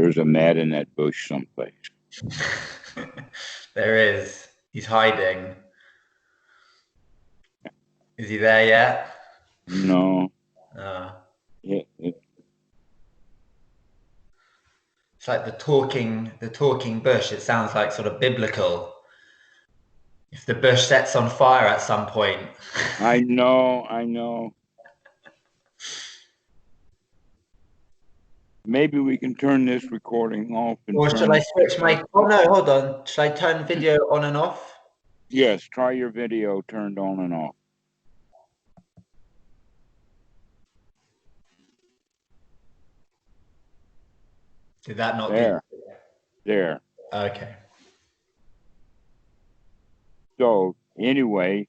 There's a mat in that bush someplace. There is. He's hiding. Is he there yet? No. It's like the talking bush. It sounds like sort of biblical. If the bush sets on fire at some point. I know. Maybe we can turn this recording off. Or should I switch my... Oh no, hold on. Should I turn video on and off? Yes, try your video turned on and off. Did that not there? There. Okay. So anyway,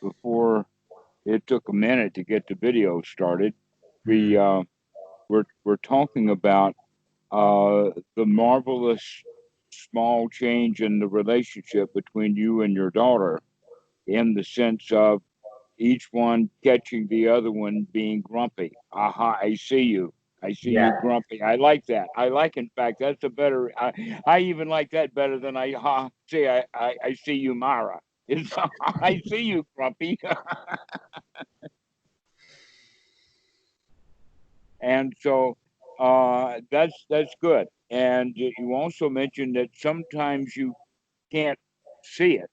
before it took a minute to get the video started, we're talking about the marvelous small change in the relationship between you and your daughter, in the sense of each one catching the other one being grumpy. Aha, I see you. I see you grumpy. I like that. In fact, that's a better, I even like that better than I see you, Mara. It's, I see you, grumpy. And so that's good. And you also mentioned that sometimes you can't see it,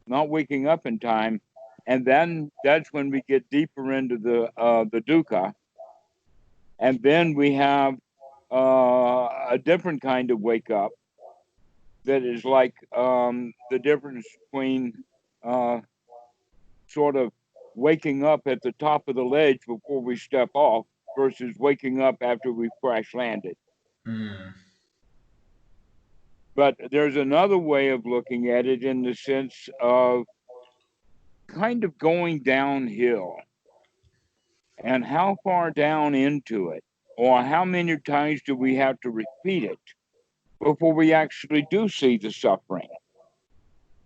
not waking up in time. And then that's when we get deeper into the dukkha. And then we have a different kind of wake up that is like the difference between sort of waking up at the top of the ledge before we step off versus waking up after we've crash landed. But there's another way of looking at it, in the sense of kind of going downhill, and how far down into it, or how many times do we have to repeat it before we actually do see the suffering,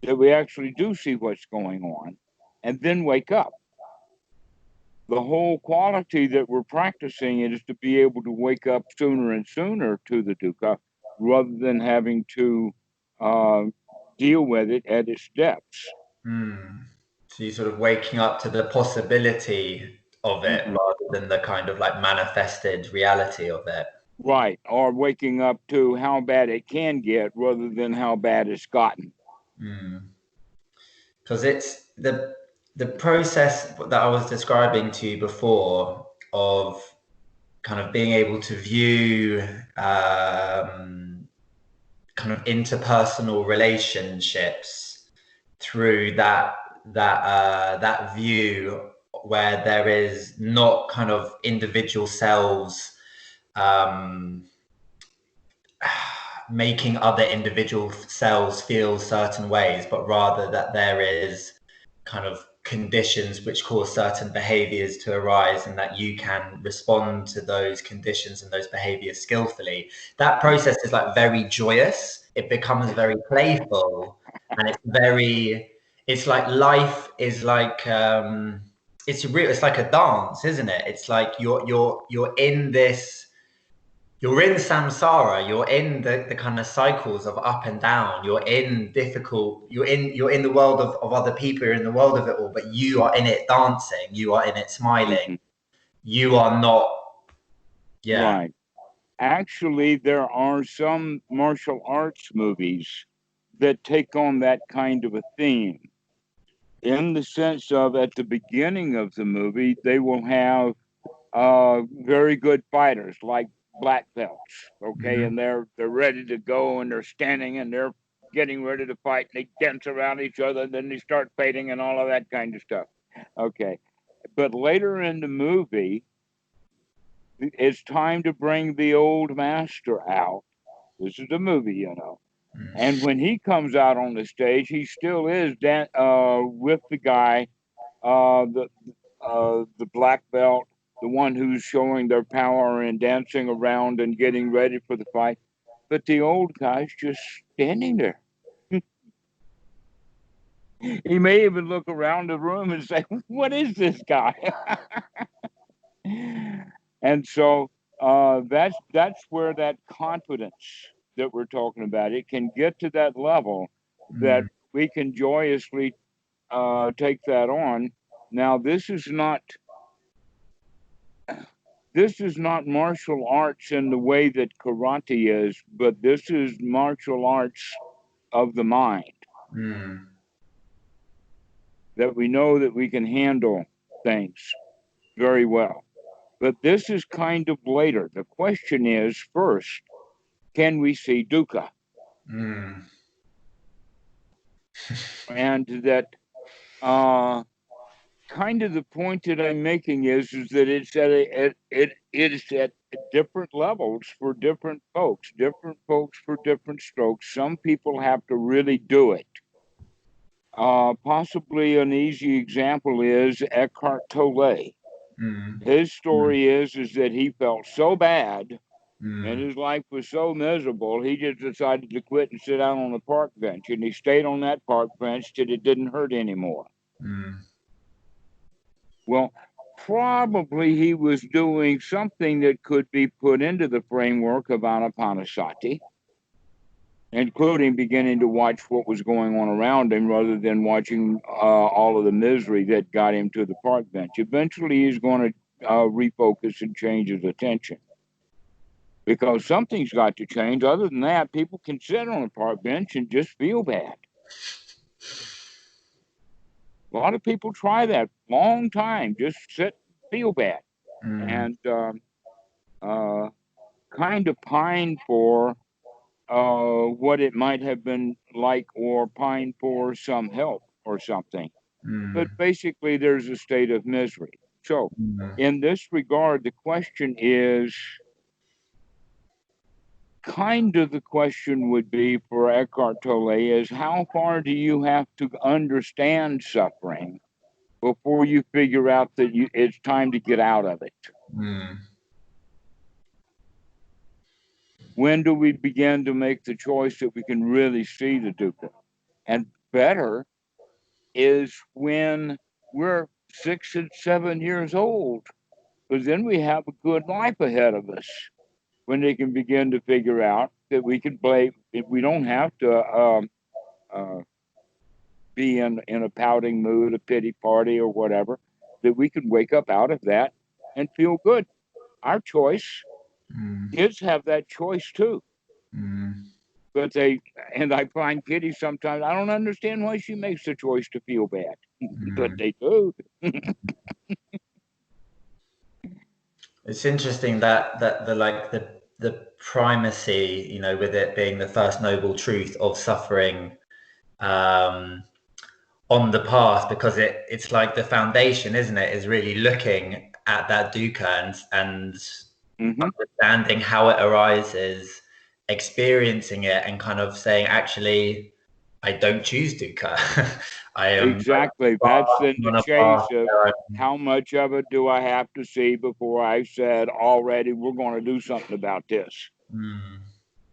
that we actually do see what's going on, and then wake up. The whole quality that we're practicing is to be able to wake up sooner and sooner to the dukkha, rather than having to deal with it at its depths. So you're sort of waking up to the possibility of it, rather than the kind of like manifested reality of it. Right, or waking up to how bad it can get rather than how bad it's gotten. Because it's the process that I was describing to you before, of kind of being able to view kind of interpersonal relationships through that view, where there is not kind of individual selves making other individual cells feel certain ways, but rather that there is kind of conditions which cause certain behaviors to arise, and that you can respond to those conditions and those behaviors skillfully. That process is like very joyous. It becomes very playful, and it's like life is like it's like a dance, isn't it? It's like you're in this. You're in samsara, you're in the kind of cycles of up and down, you're in the world of other people, you're in the world of it all, but you are in it dancing, you are in it smiling. You are not, Right. Actually, there are some martial arts movies that take on that kind of a theme, in the sense of, at the beginning of the movie, they will have very good fighters, like black belts, okay, and they're ready to go, and they're standing, and they're getting ready to fight, and they dance around each other, and then they start fighting and all of that kind of stuff. Okay, but later in the movie, it's time to bring the old master out. This is the movie, you know. And when he comes out on the stage, he still is with the guy, the black belt, the one who's showing their power and dancing around and getting ready for the fight. But the old guy's just standing there. He may even look around the room and say, "What is this guy?" And so that's where that confidence that we're talking about, it can get to that level that Mm. we can joyously take that on. Now, this is not martial arts in the way that karate is, but this is martial arts of the mind, Mm. that we know that we can handle things very well. But this is kind of later. The question is, first, can we see dukkha? Mm. And that kind of the point that I'm making is that it's it's at different levels for different folks for different strokes. Some people have to really do it. Possibly an easy example is Eckhart Tolle. Mm. His Mm. story is that he felt so bad and Mm. his life was so miserable, he just decided to quit and sit down on the park bench. And he stayed on that park bench till it didn't hurt anymore. Mm. Well, probably he was doing something that could be put into the framework of anapanasati, including beginning to watch what was going on around him rather than watching all of the misery that got him to the park bench. Eventually, he's going to refocus and change his attention, because something's got to change. Other than that, people can sit on a park bench and just feel bad. A lot of people try that long time, just sit, feel bad, Mm. and uh, kind of pine for what it might have been like, or pine for some help or something. But Mm. basically, there's a state of misery. So, Mm. in this regard, the question is, kind of the question would be for Eckhart Tolle is, how far do you have to understand suffering before you figure out that it's time to get out of it? Mm. When do we begin to make the choice that we can really see the dukkha? And better is when we're 6 and 7 years old, because then we have a good life ahead of us, when they can begin to figure out that we can play, if we don't have to uh, be in a pouting mood, a pity party, or whatever, that we can wake up out of that and feel good. Our choice. Mm. Kids have that choice too. Mm. But and I find Kitty sometimes, I don't understand why she makes the choice to feel bad, but Mm. they do. It's interesting that the primacy, you know, with it being the first noble truth of suffering um, on the path, because it's like the foundation, isn't it? Is really looking at that dukkha and Mm-hmm. understanding how it arises, experiencing it, and kind of saying, actually, I don't choose dukkha. I am Exactly. That's in the on a chase path of where how much of it do I have to see before I said already we're going to do something about this. Mm.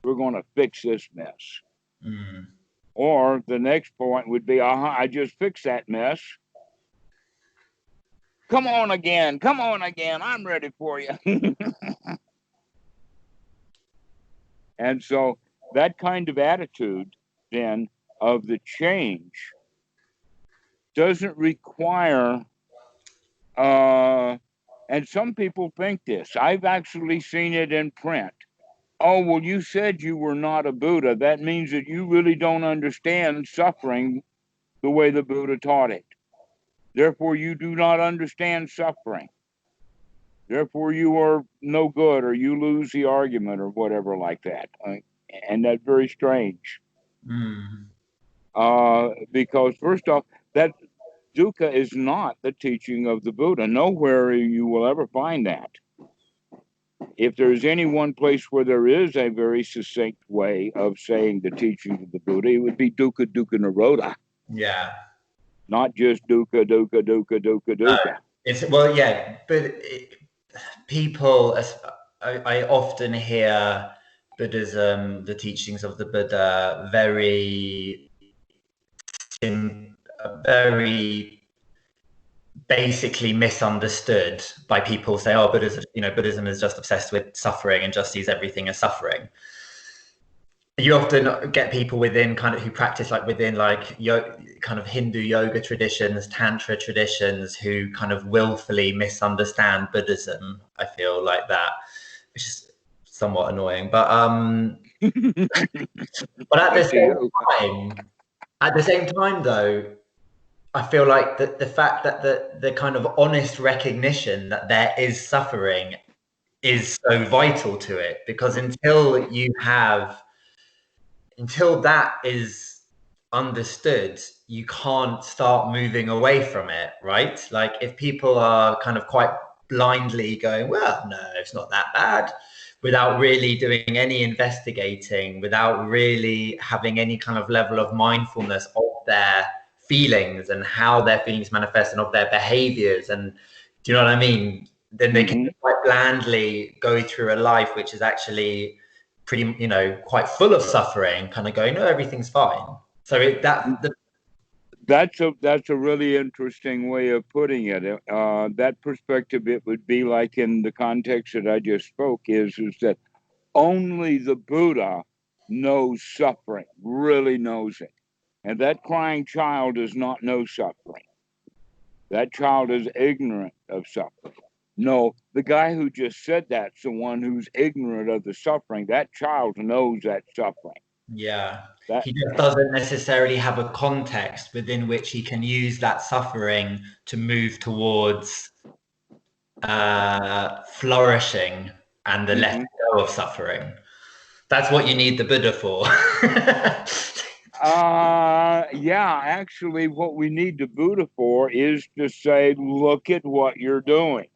We're going to fix this mess. Mm. Or the next point would be, I just fixed that mess. Come on again. Come on again. I'm ready for you. And so that kind of attitude then of the change doesn't require, and some people think this. I've actually seen it in print. Oh, well, you said you were not a Buddha. That means that you really don't understand suffering the way the Buddha taught it. Therefore, you do not understand suffering. Therefore, you are no good, or you lose the argument, or whatever like that. And that's very strange. Mm. Because first off, that dukkha is not the teaching of the Buddha. Nowhere you will ever find that. If there's any one place where there is a very succinct way of saying the teaching of the Buddha, it would be dukkha, dukkha, nirodha, Yeah. not just dukkha, dukkha, dukkha, dukkha, No, dukkha. it's well, yeah, but people, I often hear Buddhism, the teachings of the Buddha, very basically misunderstood by people. Say, oh, Buddhism is just obsessed with suffering and just sees everything as suffering. You often get people within kind of who practice like within like kind of Hindu yoga traditions, tantra traditions, who kind of willfully misunderstand Buddhism. I feel like that, which is somewhat annoying. But but at the same time though, I feel like the fact that the kind of honest recognition that there is suffering is so vital to it, because until that is understood, you can't start moving away from it, right? Like if people are kind of quite blindly going, well, no, it's not that bad, without really doing any investigating, without really having any kind of level of mindfulness of their feelings and how their feelings manifest and of their behaviors, and do you know what I mean? Then they can quite blandly go through a life which is actually pretty, quite full of suffering, kind of going, no, everything's fine. So that's a really interesting way of putting it. That perspective, it would be like in the context that I just spoke, is that only the Buddha knows suffering, really knows it. And that crying child does not know suffering. That child is ignorant of suffering. No, the guy who just said that's the one who's ignorant of the suffering. That child knows that suffering. Yeah. He just doesn't necessarily have a context within which he can use that suffering to move towards flourishing and the letting go of suffering. That's what you need the Buddha for. Yeah, actually, what we need the Buddha for is to say, look at what you're doing.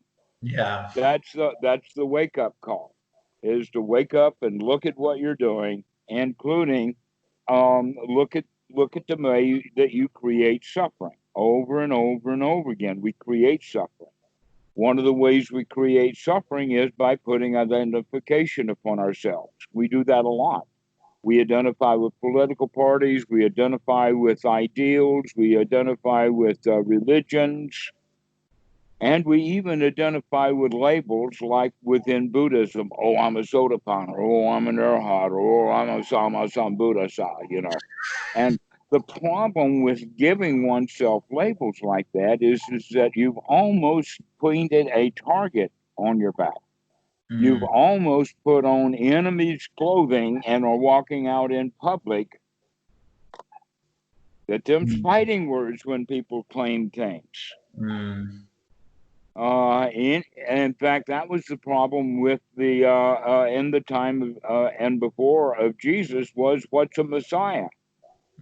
Yeah. That's the wake up call, is to wake up and look at what you're doing, including look at the way that you create suffering over and over and over again. We create suffering. One of the ways we create suffering is by putting identification upon ourselves. We do that a lot. We identify with political parties, we identify with ideals, we identify with religions, and we even identify with labels like within Buddhism. Oh, I'm a Sotapanna, oh, I'm an Arhat, oh, I'm a Sambuddhasa, And the problem with giving oneself labels like that is that you've almost painted a target on your back. You've almost put on enemy's clothing and are walking out in public. That them's fighting words when people claim things. In fact, that was the problem with the in the time of, and before of Jesus was, what's a Messiah?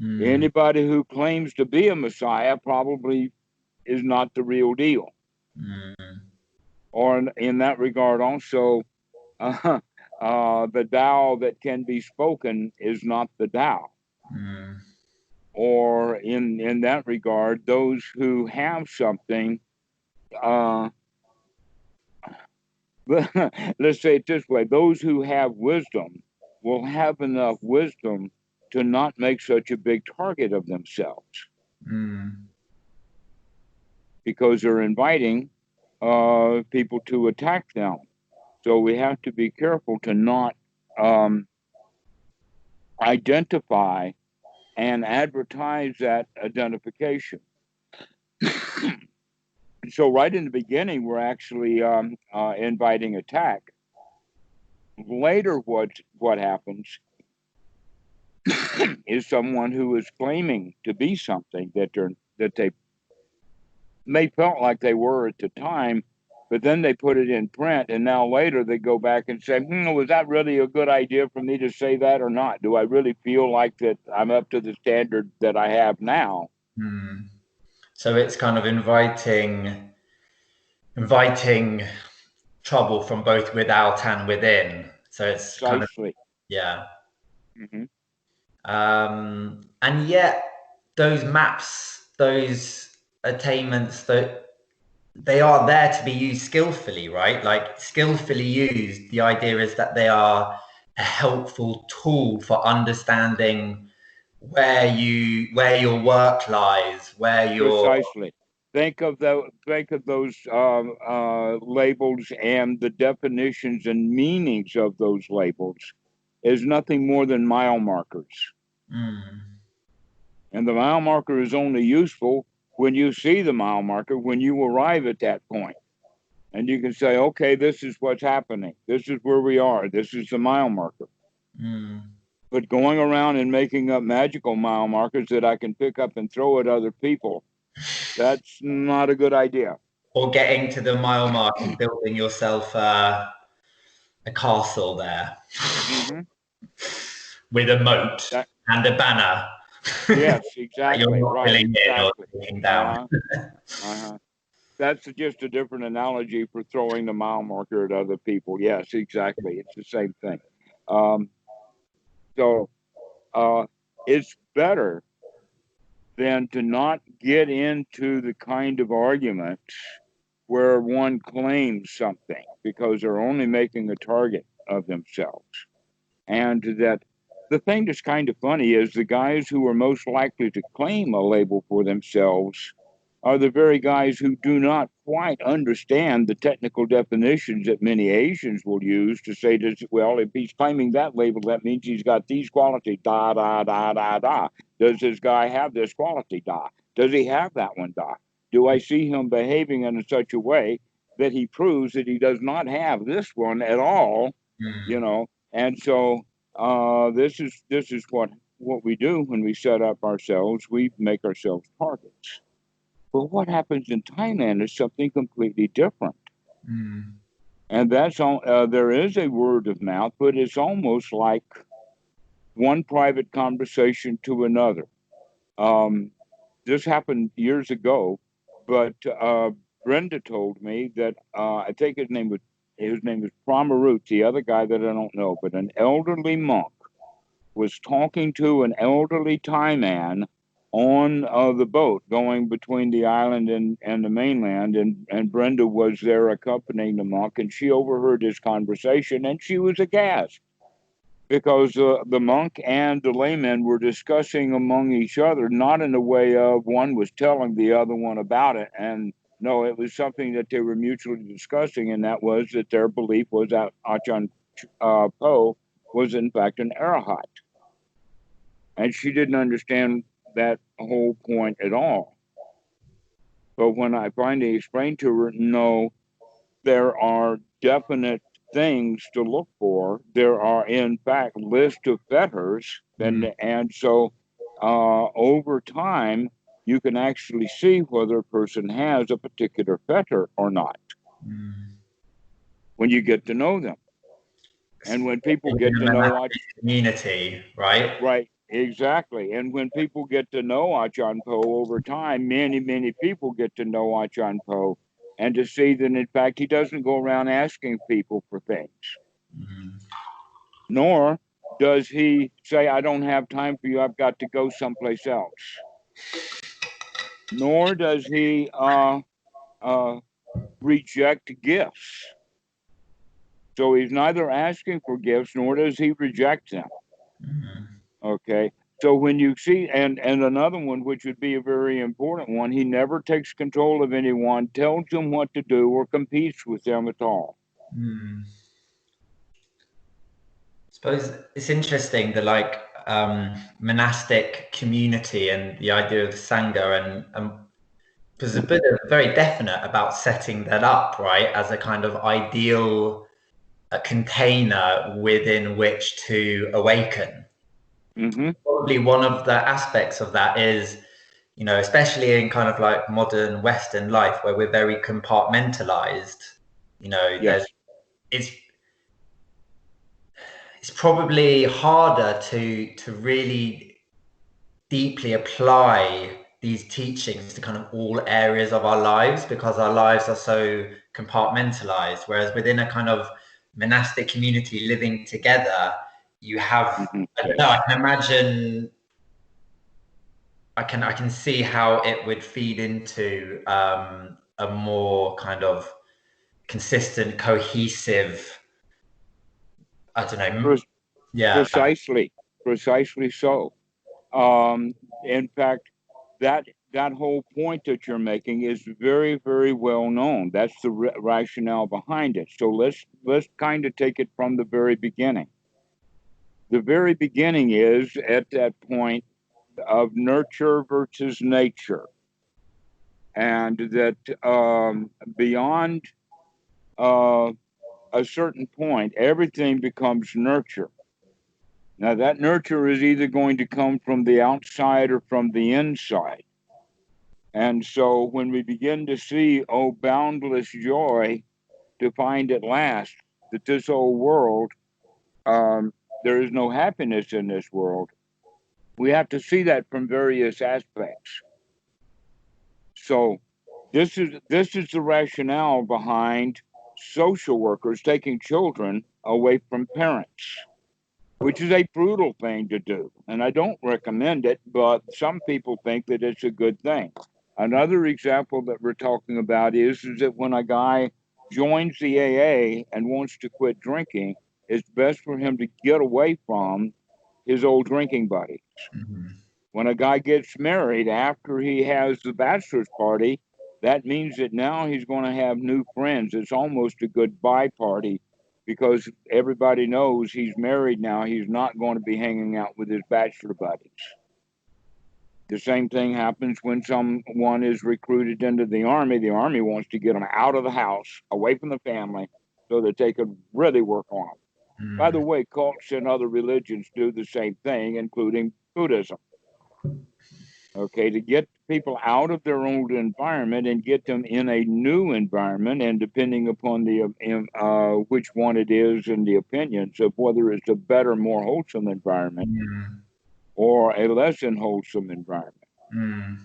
Anybody who claims to be a Messiah probably is not the real deal. Or in that regard also, the Tao that can be spoken is not the Tao. Or in that regard, those who have something, let's say it this way, those who have wisdom will have enough wisdom to not make such a big target of themselves. Because they're inviting people to attack them. So we have to be careful to not identify and advertise that identification. So right in the beginning, we're actually inviting attack. Later, what happens is someone who is claiming to be something that they may felt like they were at the time, but then they put it in print, and now later they go back and say, was that really a good idea for me to say that or not? Do I really feel like that I'm up to the standard that I have now? So it's kind of inviting trouble from both without and within. So it's Precisely. Yeah. And yet those maps, those attainments, that they are there to be used skillfully, right? Like skillfully used, the idea is that they are a helpful tool for understanding where your work lies, where your Precisely. think of those labels and the definitions and meanings of those labels as nothing more than mile markers. And the mile marker is only useful when you see the mile marker, when you arrive at that point. And you can say, okay, this is what's happening. This is where we are. This is the mile marker. But going around and making up magical mile markers that I can pick up and throw at other people, that's not a good idea. Or getting to the mile mark and building yourself a castle there with a moat and a banner. Yes, exactly. You're not Right, filling in or exactly. taking down. That's just a different analogy for throwing the mile marker at other people. Yes, exactly. It's the same thing. So it's better than to not get into the kind of argument where one claims something because they're only making a target of themselves. And that the thing that's kind of funny is the guys who are most likely to claim a label for themselves are the very guys who do not quite understand the technical definitions that many Asians will use to say, well, if he's claiming that label, that means he's got these qualities, da, da, da, da, da. Does this guy have this quality, da? Does he have that one, da? Do I see him behaving in such a way that he proves that he does not have this one at all, you know? And so this is what we do when we set up ourselves. We make ourselves targets. But what happens in Thailand is something completely different. And that's all. There is a word of mouth, but it's almost like one private conversation to another. This happened years ago, but Brenda told me that I think his name was Pramarut, the other guy that I don't know, but an elderly monk was talking to an elderly Thai man on the boat going between the island and the mainland, and Brenda was there accompanying the monk, and she overheard this conversation, and she was aghast because the monk and the layman were discussing among each other, not in the way of one was telling the other one about it, and no, it was something that they were mutually discussing, and that was that their belief was that Ajahn Po was in fact an arahat. And she didn't understand that whole point at all. But when I finally explained to her, no, there are definite things to look for. There are, in fact, lists of fetters. And so over time, you can actually see whether a person has a particular fetter or not when you get to know them. And when people get to know community, right? Right, exactly. And when people get to know Ajahn Po over time, many, many people get to know Ajahn Po, and to see that, in fact, he doesn't go around asking people for things. Nor does he say, I don't have time for you, I've got to go someplace else. Nor does he reject gifts. So he's neither asking for gifts, nor does he reject them. Okay. So when you see, and another one, which would be a very important one, he never takes control of anyone, tells them what to do, or competes with them at all. I suppose it's interesting, the monastic community and the idea of the Sangha, and because the Buddha is very definite about setting that up, right, as a kind of ideal container within which to awaken. Probably one of the aspects of that is, you know, especially in kind of like modern Western life where we're very compartmentalized, you know, it's probably harder to really deeply apply these teachings to kind of all areas of our lives because our lives are so compartmentalized. Whereas within a kind of monastic community living together, you have, I don't know, I can imagine, I can see how it would feed into a more kind of consistent, cohesive, I don't know. Precisely so. In fact, that that whole point that you're making is very, very well known. That's the rationale behind it. So let's kind of take it from the very beginning. The very beginning is at that point of nurture versus nature, and that beyond a certain point, everything becomes nurture. Now, that nurture is either going to come from the outside or from the inside. And so when we begin to see, oh, boundless joy to find at last that this whole world, there is no happiness in this world, we have to see that from various aspects. So this is the rationale behind social workers taking children away from parents, which is a brutal thing to do. And I don't recommend it, but some people think that it's a good thing. Another example that we're talking about is that when a guy joins the AA and wants to quit drinking, it's best for him to get away from his old drinking buddies. Mm-hmm. When a guy gets married after he has the bachelor's party, that means that now he's going to have new friends. It's almost a goodbye party because everybody knows he's married now. He's not going to be hanging out with his bachelor buddies. The same thing happens when someone is recruited into the Army. The Army wants to get them out of the house, away from the family, so that they can really work on them. Mm. By the way, cults and other religions do the same thing, including Buddhism. Okay, to get people out of their old environment and get them in a new environment, and depending upon the which one it is and the opinions of whether it's a better, more wholesome environment or a less than wholesome environment.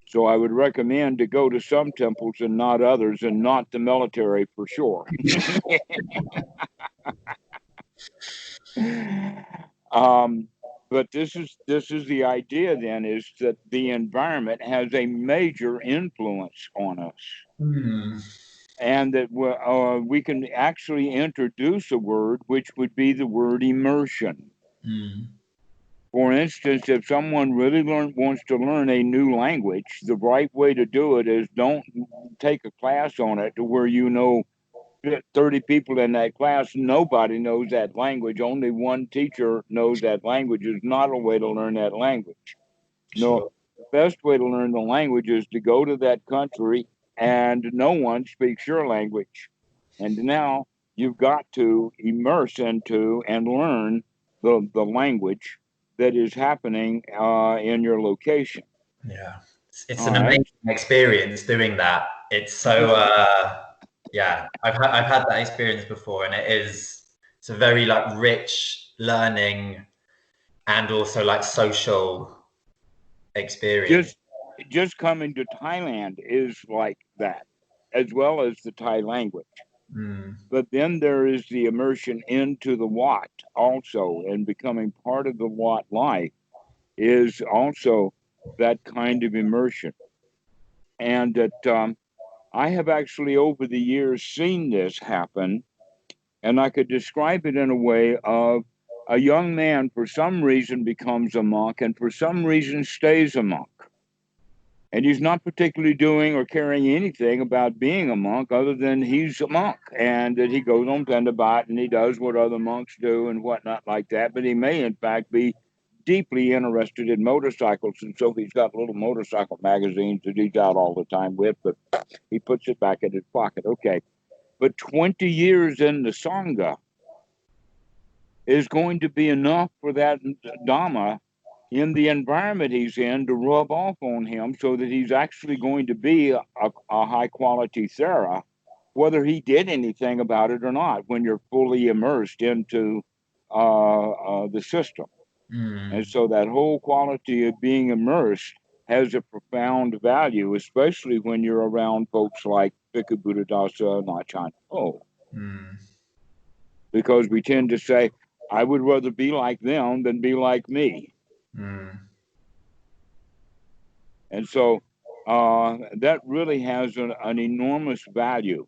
So I would recommend to go to some temples and not others, and not the military for sure. But this is the idea then, is that the environment has a major influence on us, and that we can actually introduce a word which would be the word immersion. For instance, if someone really wants to learn a new language, the right way to do it is don't take a class on it to where 30 people in that class, nobody knows that language. Only one teacher knows that language. Is not a way to learn that language. No, the best way to learn the language is to go to that country and no one speaks your language. And now you've got to immerse into and learn the language that is happening in your location. Yeah, it's an amazing experience doing that. It's so yeah, I've had that experience before, and it's a very like rich learning and also like social experience. Just coming to Thailand is like that, as well as the Thai language. But then there is the immersion into the Wat also, and becoming part of the Wat life is also that kind of immersion. And that I have actually over the years seen this happen, and I could describe it in a way of a young man for some reason becomes a monk and for some reason stays a monk. And he's not particularly doing or caring anything about being a monk other than he's a monk, and that he goes on Pendabat and he does what other monks do and whatnot like that. But he may, in fact, be deeply interested in motorcycles. And so he's got little motorcycle magazines that he's out all the time with, but he puts it back in his pocket. Okay. But 20 years in the Sangha is going to be enough for that Dhamma in the environment he's in to rub off on him, so that he's actually going to be a high quality Thera, whether he did anything about it or not, when you're fully immersed into the system. And so that whole quality of being immersed has a profound value, especially when you're around folks like Bhikkhu Buddhadasa, Nachan. Because we tend to say, I would rather be like them than be like me. And so that really has an enormous value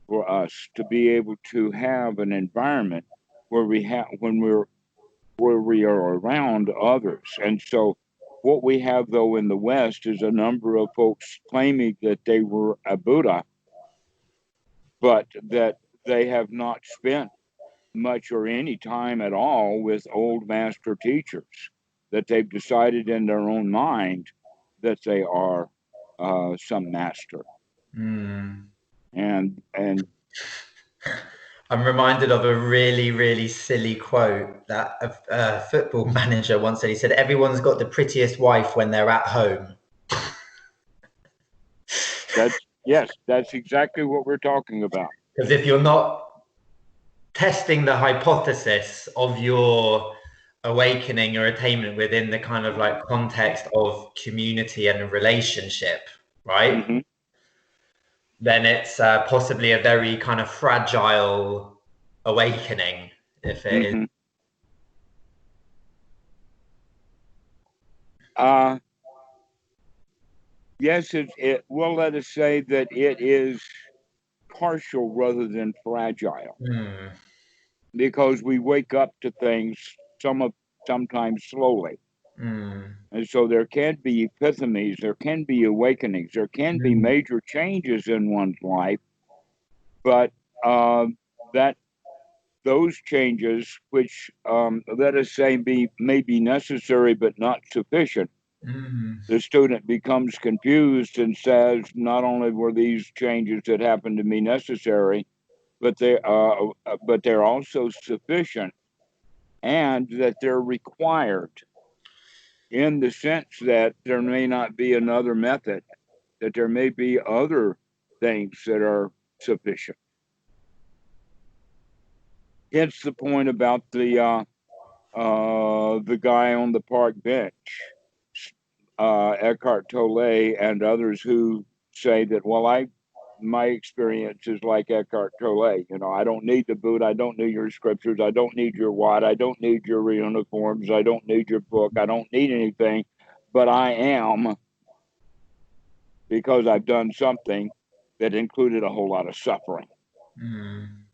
for us to be able to have an environment where we are around others. And so What we have, though, in the West is a number of folks claiming that they were a Buddha, but that they have not spent much or any time at all with old master teachers, that they've decided in their own mind that they are some master. And I'm reminded of a really, really silly quote that a football manager once said. He said, "Everyone's got the prettiest wife when they're at home." that's exactly what we're talking about. Because if you're not testing the hypothesis of your awakening or attainment within the kind of like context of community and a relationship, right? Mm-hmm. Then it's possibly a very kind of fragile awakening if it is. Yes, well, let us say that it is partial rather than fragile, because we wake up to things sometimes slowly. And so there can be epiphanies, there can be awakenings, there can be major changes in one's life, but that those changes, which let us say may be necessary but not sufficient, the student becomes confused and says, not only were these changes that happened to me necessary, but they're also sufficient, and that they're required, in the sense that there may not be another method, that there may be other things that are sufficient. Hence the point about the guy on the park bench, Eckhart Tolle, and others who say that, well, my experience is like Eckhart Tolle. You know, I don't need the Buddha. I don't need your scriptures. I don't need your what. I don't need your uniforms. I don't need your book. I don't need anything, but I am, because I've done something that included a whole lot of suffering. And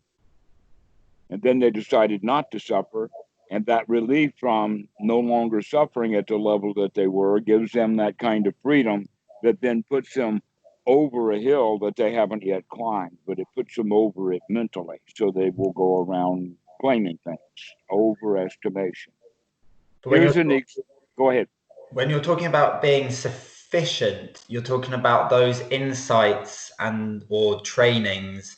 then they decided not to suffer, and that relief from no longer suffering at the level that they were gives them that kind of freedom that then puts them over a hill that they haven't yet climbed, but it puts them over it mentally, so they will go around claiming things. Overestimation. Go ahead. When you're talking about being sufficient, you're talking about those insights and or trainings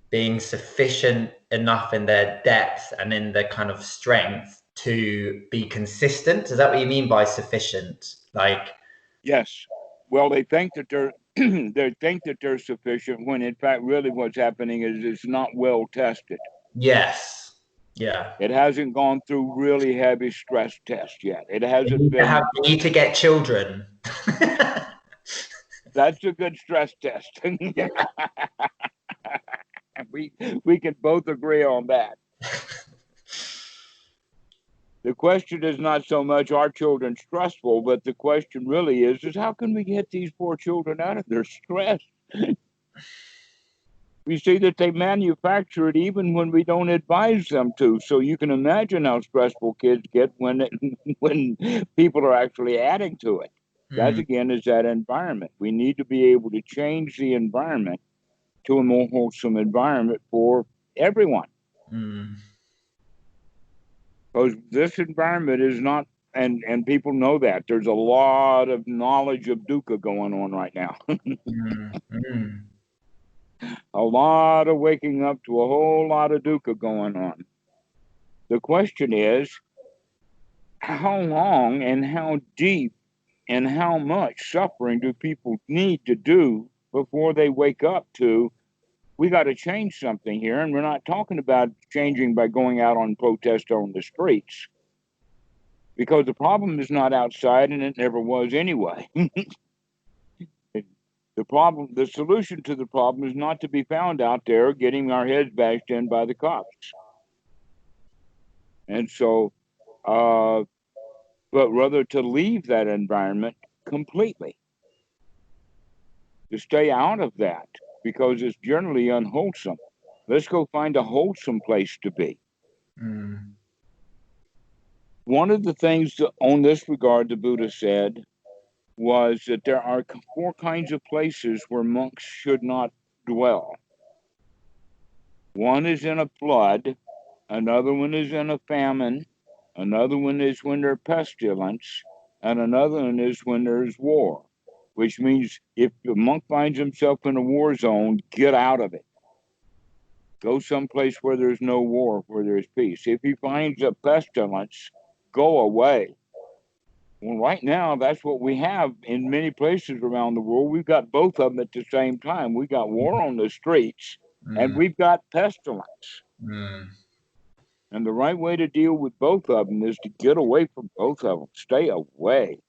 being sufficient enough in their depth and in their kind of strength to be consistent. Is that what you mean by sufficient? Like, yes. Well, they think that they're sufficient, when in fact really what's happening is it's not well tested. Yes. Yeah. It hasn't gone through really heavy stress tests yet. It hasn't been. You need to get children. That's a good stress test. we can both agree on that. The question is not so much, are children stressful, but the question really is how can we get these poor children out of their stress? We see that they manufacture it even when we don't advise them to. So you can imagine how stressful kids get when people are actually adding to it. That, again, is that environment. We need to be able to change the environment to a more wholesome environment for everyone. Because this environment is not, and people know that. There's a lot of knowledge of Dukkha going on right now. A lot of waking up to a whole lot of Dukkha going on. The question is, how long and how deep and how much suffering do people need to do before they wake up to, we got to change something here? And we're not talking about changing by going out on protest on the streets, because the problem is not outside, and it never was anyway. The solution to the problem is not to be found out there getting our heads bashed in by the cops. And so, but rather to leave that environment completely, to stay out of that, because it's generally unwholesome. Let's go find a wholesome place to be. One of the things on this regard the Buddha said was that there are four kinds of places where monks should not dwell. One is in a flood, another one is in a famine, another one is when there's pestilence, and another one is when there's war, which means if the monk finds himself in a war zone, get out of it. Go someplace where there's no war, where there's peace. If he finds a pestilence, go away. Well, right now, that's what we have in many places around the world. We've got both of them at the same time. We got war on the streets, and we've got pestilence. And the right way to deal with both of them is to get away from both of them. Stay away.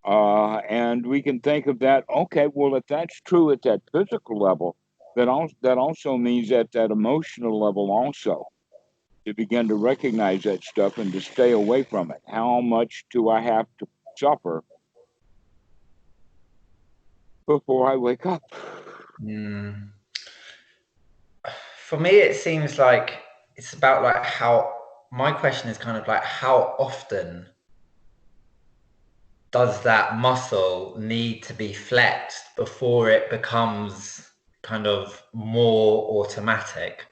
And we can think of that, okay, well, if that's true at that physical level, that also means at that emotional level also, to begin to recognize that stuff and to stay away from it. How much do I have to suffer before I wake up? For me, it seems like it's about like how, my question is kind of like, how often does that muscle need to be flexed before it becomes kind of more automatic?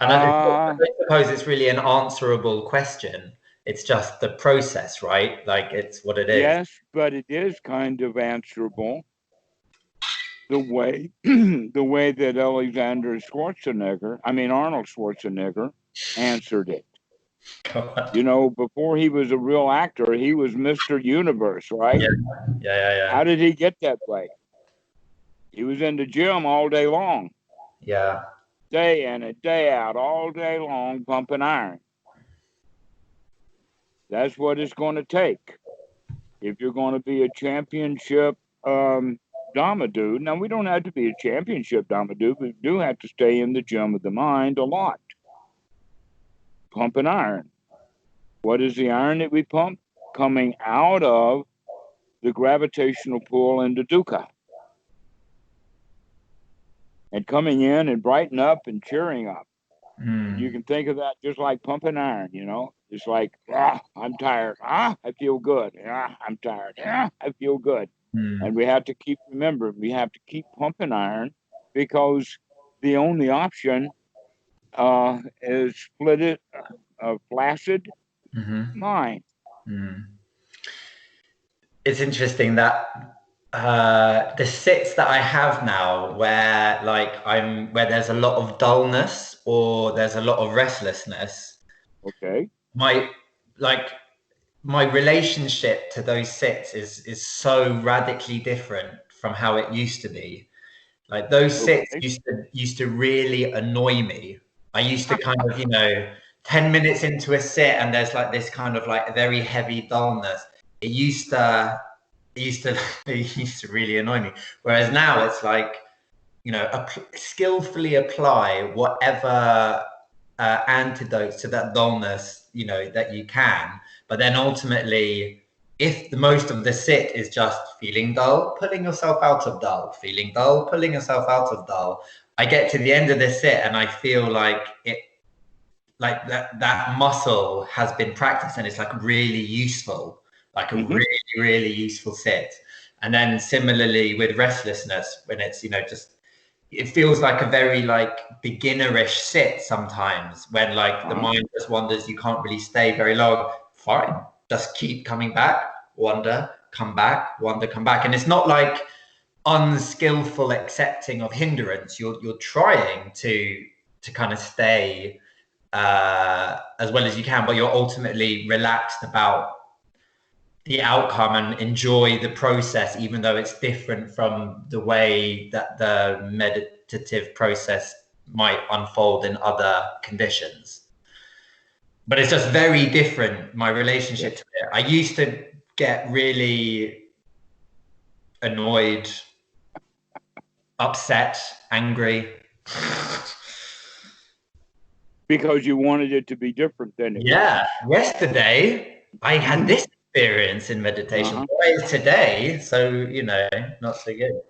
And I don't suppose it's really an answerable question. It's just the process, right? Like, it's what it is. Yes, but it is kind of answerable the way that Arnold Schwarzenegger answered it. You know, before he was a real actor, he was Mr. Universe, right? Yeah. How did he get that way? He was in the gym all day long. Yeah. Day in and day out, all day long, pumping iron. That's what it's going to take. If you're going to be a championship Dhamma dude, now we don't have to be a championship Dhamma dude, we do have to stay in the gym of the mind a lot. Pumping iron. What is the iron that we pump? Coming out of the gravitational pull into Dukkha. And coming in and brighten up and cheering up. You can think of that just like pumping iron, you know. It's like, I'm tired. I feel good. I'm tired. I feel good. And we have to keep remembering, we have to keep pumping iron, because the only option is flaccid mind. It's interesting that the sits that I have now, where where there's a lot of dullness or there's a lot of restlessness. Okay. My relationship to those sits is so radically different from how it used to be. Like, those sits used to really annoy me. I used to kind of, 10 minutes into a sit and there's like this kind of like very heavy dullness. It used to really annoy me. Whereas now it's like, skillfully apply whatever antidotes to that dullness, that you can. But then ultimately, if the most of the sit is just feeling dull, pulling yourself out of dull, feeling dull, pulling yourself out of dull, I get to the end of the sit and I feel like that muscle has been practiced and it's like really useful, like a really, really useful sit. And then similarly with restlessness, when it's, it feels like a very like beginnerish sit sometimes, when like the mind just wanders, you can't really stay very long. Fine, just keep coming back, wander, come back, wander, come back. And it's not like unskillful accepting of hindrance. You're trying to kind of stay as well as you can, but you're ultimately relaxed about the outcome and enjoy the process, even though it's different from the way that the meditative process might unfold in other conditions. But it's just very different, my relationship to it. I used to get really annoyed, upset, angry. Because you wanted it to be different than it was. Yesterday I had this experience in meditation. Whereas today, so not so good.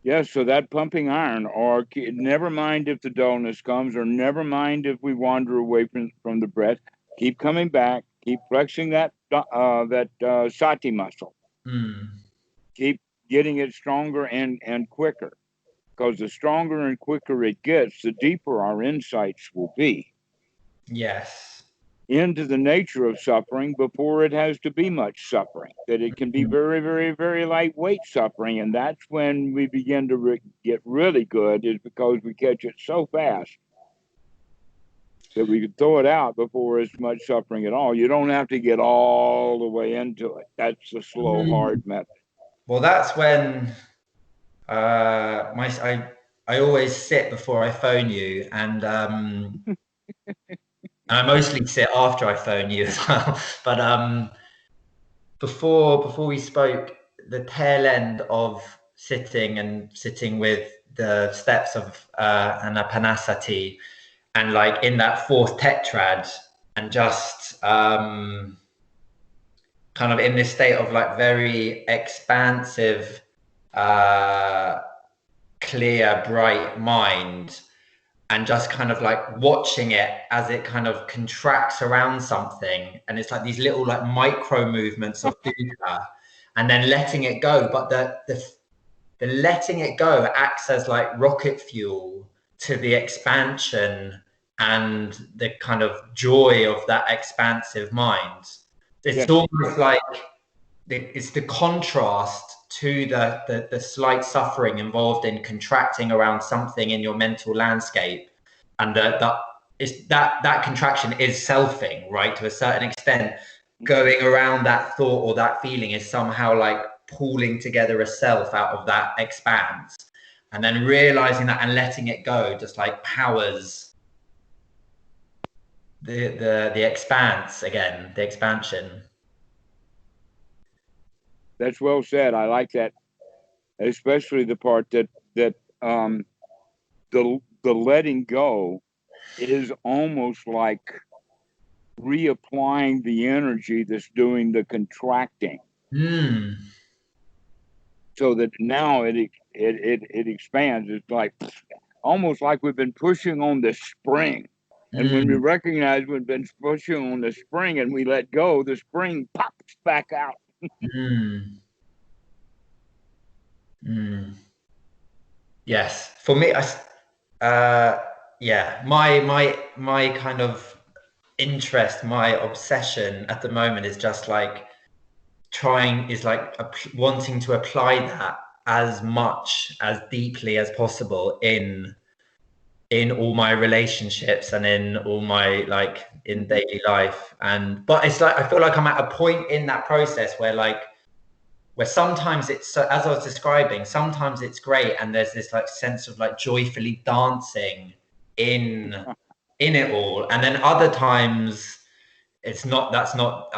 Yes, so that pumping iron, or never mind if the dullness comes, or never mind if we wander away from the breath. Keep coming back. Keep flexing that sati muscle. Keep getting it stronger and quicker, because the stronger and quicker it gets, the deeper our insights will be. Yes. Into the nature of suffering before it has to be much suffering, that it can be very, very, very lightweight suffering. And that's when we begin to get really good, is because we catch it so fast that we can throw it out before it's much suffering at all. You don't have to get all the way into it. That's the slow, hard method. Well, that's when I always sit before I phone you, and I mostly sit after I phone you as well. But before we spoke, the tail end of sitting with the steps of Anapanasati, and like in that fourth tetrad, and just kind of in this state of like very expansive, clear, bright mind, and just kind of like watching it as it kind of contracts around something, and it's like these little like micro movements of dukkha, and then letting it go. But the letting it go acts as like rocket fuel to the expansion and the kind of joy of that expansive mind. It's almost like it's the contrast to the slight suffering involved in contracting around something in your mental landscape, and that contraction is selfing, right? To a certain extent, going around that thought or that feeling is somehow like pulling together a self out of that expanse, and then realizing that and letting it go just like powers the expanse again, the expansion. That's well said. I like that, especially the part that the letting go is almost like reapplying the energy that's doing the contracting, so that now it expands. It's like almost like we've been pushing on the spring, and when we recognize we've been pushing on the spring and we let go, the spring pops back out. Yes, for me, yeah, my kind of interest, my obsession at the moment is just like wanting to apply that as much, as deeply as possible in all my relationships and in all my like in daily life. But it's like I feel like I'm at a point in that process where sometimes it's, so as I was describing, sometimes it's great and there's this like sense of like joyfully dancing in it all, and then other times it's not. That's not.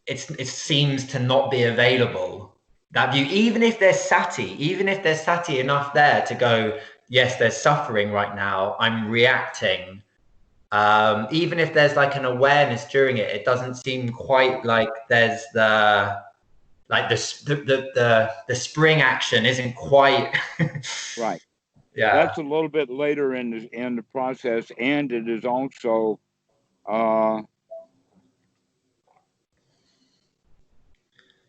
It seems to not be available, that view, even if there's sati enough there to go, yes, there's suffering right now, I'm reacting. Even if there's like an awareness during it, it doesn't seem quite like there's the spring action isn't quite right. Yeah, That's a little bit later in the process, and it is also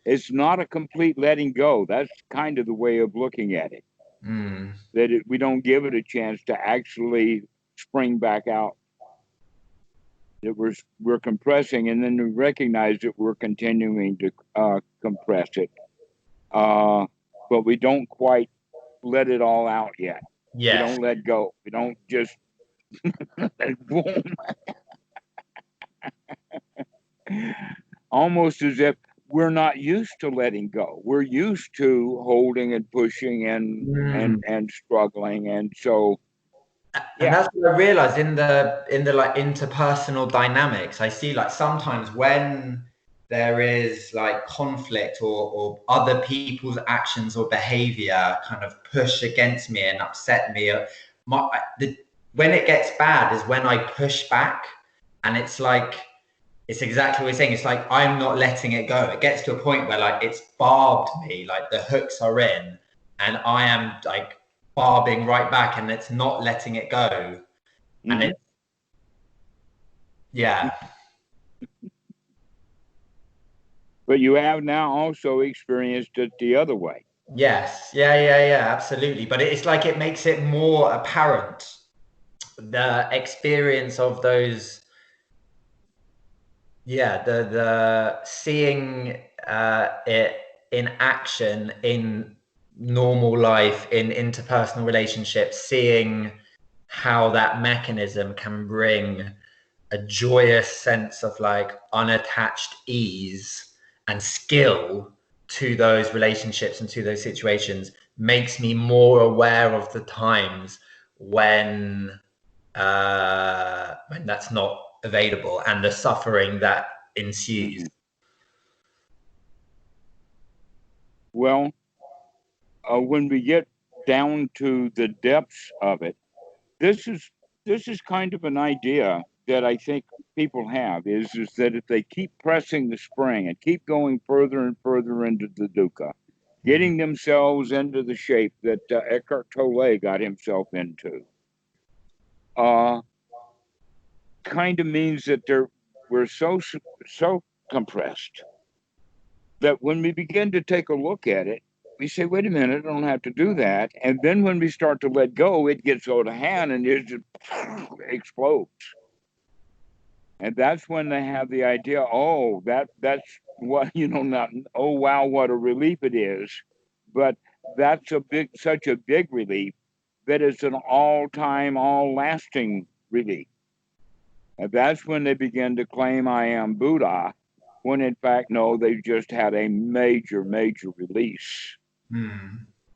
it's not a complete letting go. That's kind of the way of looking at it. That we don't give it a chance to actually spring back out. That we're compressing, and then we recognize that we're continuing to compress it, but we don't quite let it all out yet. yes. We don't let go. We don't just boom. Almost as if we're not used to letting go. We're used to holding and pushing and struggling, and so. And that's what I realized in the like interpersonal dynamics. I see like sometimes when there is like conflict or other people's actions or behavior kind of push against me and upset me, when it gets bad is when I push back, and it's like, it's exactly what you're saying. It's like I'm not letting it go. It gets to a point where like it's barbed me, like the hooks are in, and I am like barbing right back, and it's not letting it go. And it, yeah. But you have now also experienced it the other way. Yes. Yeah, absolutely. But it's like it makes it more apparent, the experience of those. Yeah, the seeing it in action in normal life, in interpersonal relationships, seeing how that mechanism can bring a joyous sense of like unattached ease and skill to those relationships and to those situations makes me more aware of the times when that's not available and the suffering that ensues. Well, when we get down to the depths of it, this is kind of an idea that I think people have is that if they keep pressing the spring and keep going further and further into the dukkha, getting themselves into the shape that Eckhart Tolle got himself into, kind of means that we're so compressed that when we begin to take a look at it, we say, wait a minute, I don't have to do that. And then when we start to let go, it gets out of hand and it just explodes. And that's when they have the idea, oh, that's what, not, oh, wow, what a relief it is. But that's such a big relief that it's an all-time, all-lasting relief. And that's when they begin to claim I am Buddha, when in fact, no, they've just had a major, major release.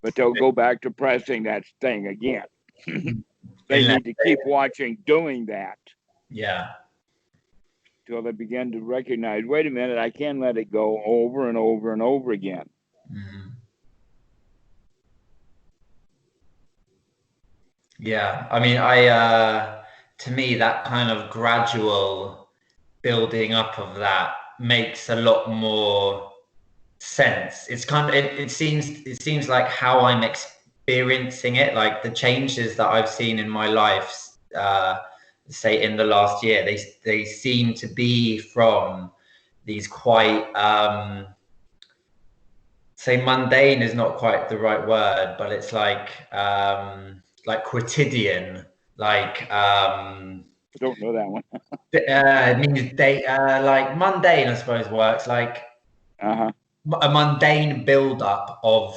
But they'll go back to pressing that thing again. They need to keep watching doing that. Yeah. Till they begin to recognize, wait a minute, I can't let it go over and over and over again. Yeah. I mean, to me, that kind of gradual building up of that makes a lot more sense. It's kind of, it seems like how I'm experiencing it, like the changes that I've seen in my life, say in the last year, they seem to be from these quite say mundane is not quite the right word, but it's like quotidian, like I don't know that one. it means like mundane, I suppose, works like a mundane build-up of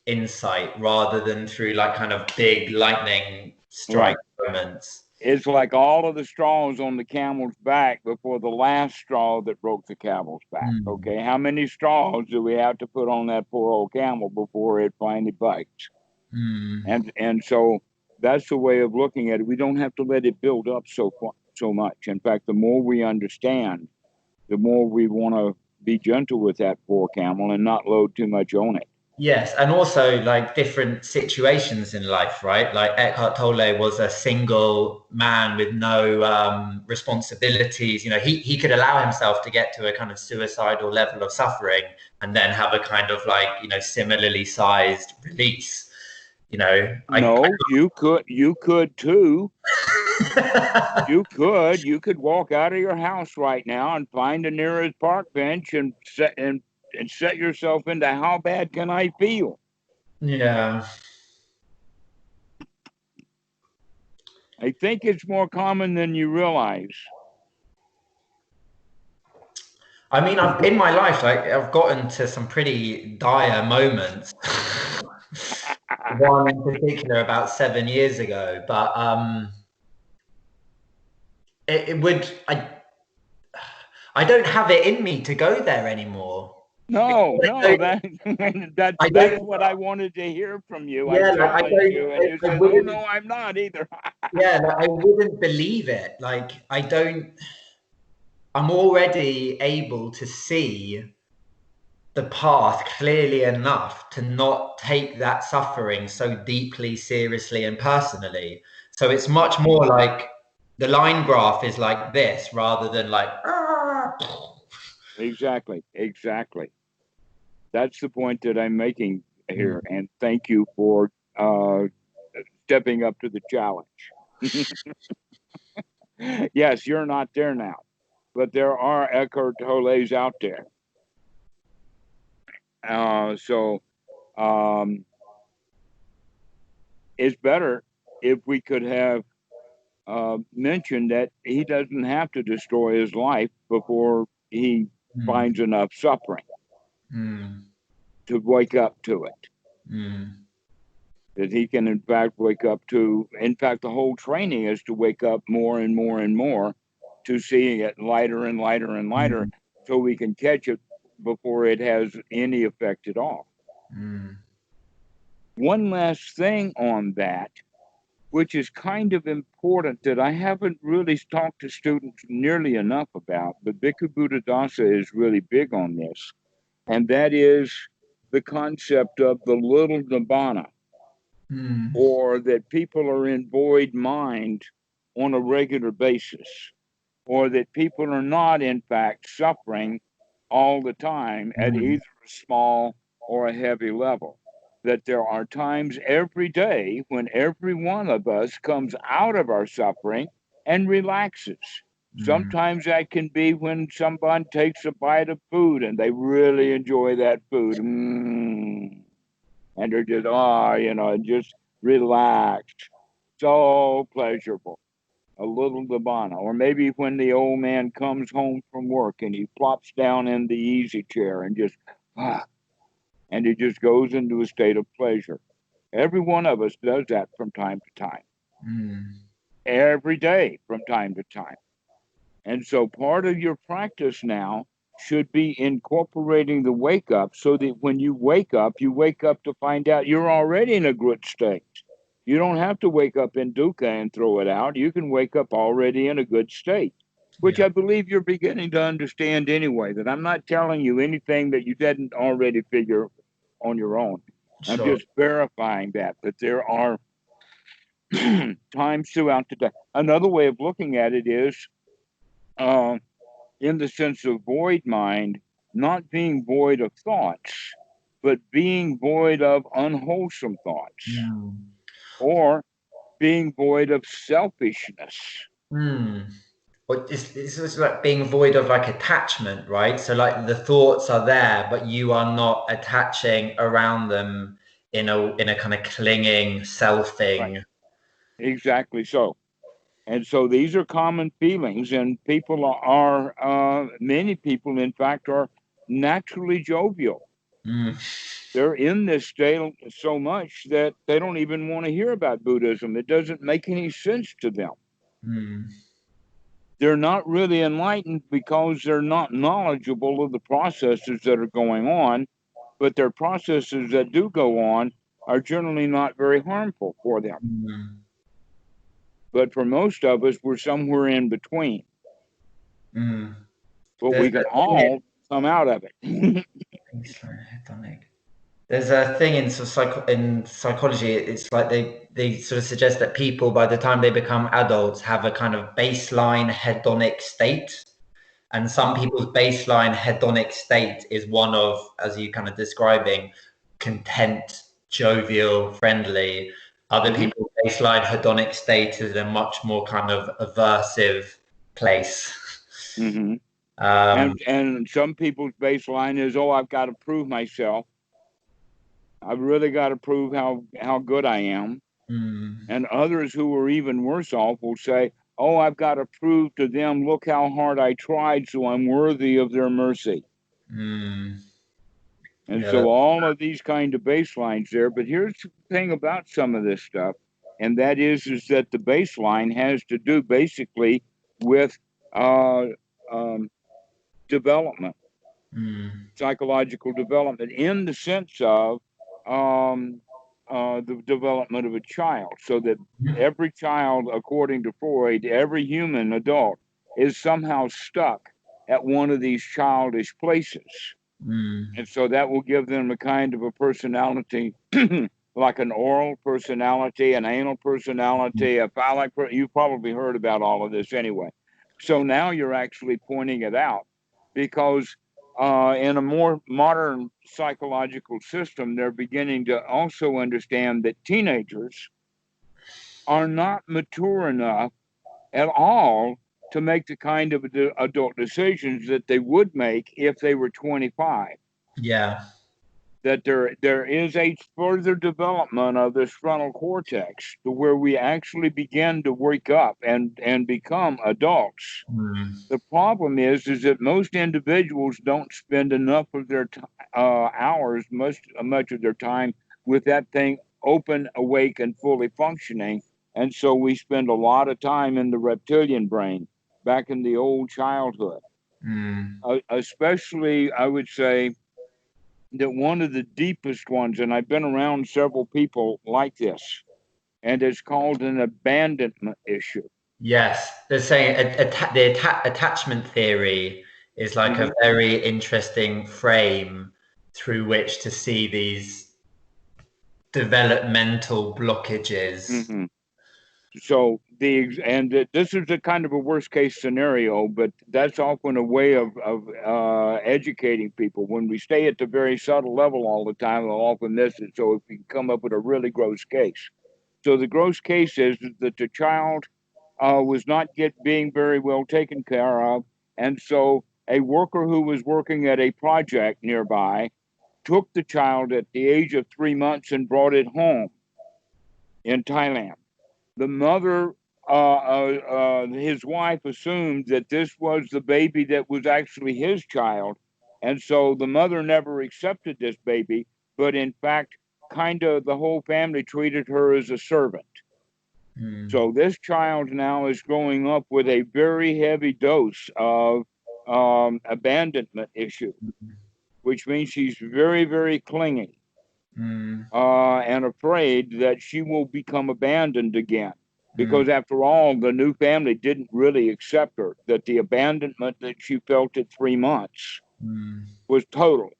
insight rather than through like kind of big lightning strike moments. It's like all of the straws on the camel's back before the last straw that broke the camel's back. Okay, how many straws do we have to put on that poor old camel before it finally bites? And so that's the way of looking at it. We don't have to let it build up so much. In fact, the more we understand, the more we want to be gentle with that poor camel and not load too much on it. Yes, and also like different situations in life, right? Like Eckhart Tolle was a single man with no responsibilities. He could allow himself to get to a kind of suicidal level of suffering and then have a kind of like, similarly sized release. You could too. You could walk out of your house right now and find the nearest park bench and set yourself into how bad can I feel? Yeah. I think it's more common than you realize. I mean, in my life, like I've gotten to some pretty dire moments. One in particular about 7 years ago, but I don't have it in me to go there anymore. No, that's what I wanted to hear from you. Yeah, I challenged you, and you said, "Oh no, I'm not either." Yeah, I wouldn't believe it. Like I'm already able to see the path clearly enough to not take that suffering so deeply, seriously, and personally. So it's much more like the line graph is like this rather than like. Exactly. That's the point that I'm making here. And thank you for stepping up to the challenge. Yes, you're not there now, but there are Eckhart Tolle's out there. So it's better if we could have mentioned that he doesn't have to destroy his life before he finds enough suffering to wake up to it. That he can, in fact, wake up to. In fact, the whole training is to wake up more and more and more to seeing it lighter and lighter and lighter so we can catch it before it has any effect at all. One last thing on that, which is kind of important that I haven't really talked to students nearly enough about, but Bhikkhu Buddhadasa is really big on this, and that is the concept of the little nibbana, or that people are in void mind on a regular basis, or that people are not, in fact, suffering all the time at either a small or a heavy level. That there are times every day when every one of us comes out of our suffering and relaxes. Sometimes that can be when someone takes a bite of food and they really enjoy that food. And they're just, just relaxed. So pleasurable. A little nibbana. Or maybe when the old man comes home from work and he plops down in the easy chair and just, and he just goes into a state of pleasure. Every one of us does that from time to time. Every day from time to time. And so part of your practice now should be incorporating the wake up so that when you wake up to find out you're already in a good state. You don't have to wake up in dukkha and throw it out. You can wake up already in a good state, which I believe you're beginning to understand anyway, that I'm not telling you anything that you didn't already figure on your own. Sure. I'm just verifying that there are times throughout the day. Another way of looking at it is in the sense of void mind, not being void of thoughts, but being void of unwholesome thoughts, or being void of selfishness. Well, it's like being void of like attachment, right? So like the thoughts are there, but you are not attaching around them in a kind of clinging, selfing. Right. Exactly so. And so these are common feelings, and people are many people, in fact, are naturally jovial. They're in this state so much that they don't even want to hear about Buddhism. It doesn't make any sense to them. They're not really enlightened because they're not knowledgeable of the processes that are going on, but their processes that do go on are generally not very harmful for them. But for most of us, we're somewhere in between. But we can all come out of it. There's a thing in psychology. It's like they sort of suggest that people, by the time they become adults, have a kind of baseline hedonic state. And some people's baseline hedonic state is one of, as you kind of describing, content, jovial, friendly. Other people's baseline hedonic state is a much more kind of aversive place. And some people's baseline is, I've got to prove myself. I've really got to prove how good I am. And others who are even worse off will say, I've got to prove to them, look how hard I tried, so I'm worthy of their mercy. And so all of these kind of baselines there. But here's the thing about some of this stuff, and that is that the baseline has to do basically with development, psychological development, in the sense of the development of a child. So that every child, according to Freud, every human adult is somehow stuck at one of these childish places. And so that will give them a kind of a personality, like an oral personality, an anal personality, a phallic. You've probably heard about all of this anyway. So now you're actually pointing it out, because in a more modern psychological system, they're beginning to also understand that teenagers are not mature enough at all to make the kind of adult decisions that they would make if they were 25. Yeah. That there is a further development of this frontal cortex to where we actually begin to wake up and become adults. The problem is that most individuals don't spend enough of their hours, much of their time, with that thing open, awake, and fully functioning. And so we spend a lot of time in the reptilian brain, back in the old childhood. Especially, I would say that one of the deepest ones, and I've been around several people like this, and it's called an abandonment issue. Yes, they're saying attachment theory is like a very interesting frame through which to see these developmental blockages. So this is a kind of a worst case scenario, but that's often a way of educating people. When we stay at the very subtle level all the time, they'll often miss it. So if we can come up with a really gross case. So the gross case is that the child was not being very well taken care of. And so a worker who was working at a project nearby took the child at the age of 3 months and brought it home in Thailand. The mother, his wife, assumed that this was the baby that was actually his child. And so the mother never accepted this baby, but in fact, kind of the whole family treated her as a servant. So this child now is growing up with a very heavy dose of abandonment issue, which means she's very, very clingy and afraid that she will become abandoned again. Because after all, the new family didn't really accept her, that the abandonment that she felt at 3 months was total.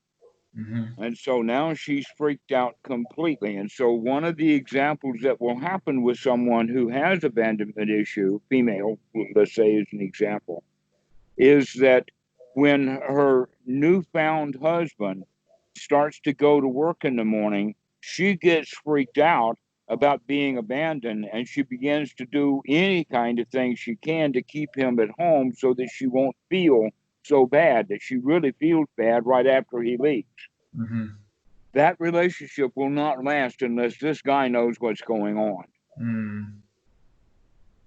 And so now she's freaked out completely. And so one of the examples that will happen with someone who has abandonment issue, female, let's say as an example, is that when her newfound husband starts to go to work in the morning, she gets freaked out about being abandoned, and she begins to do any kind of thing she can to keep him at home so that she won't feel so bad, that she really feels bad right after he leaves. That relationship will not last unless this guy knows what's going on.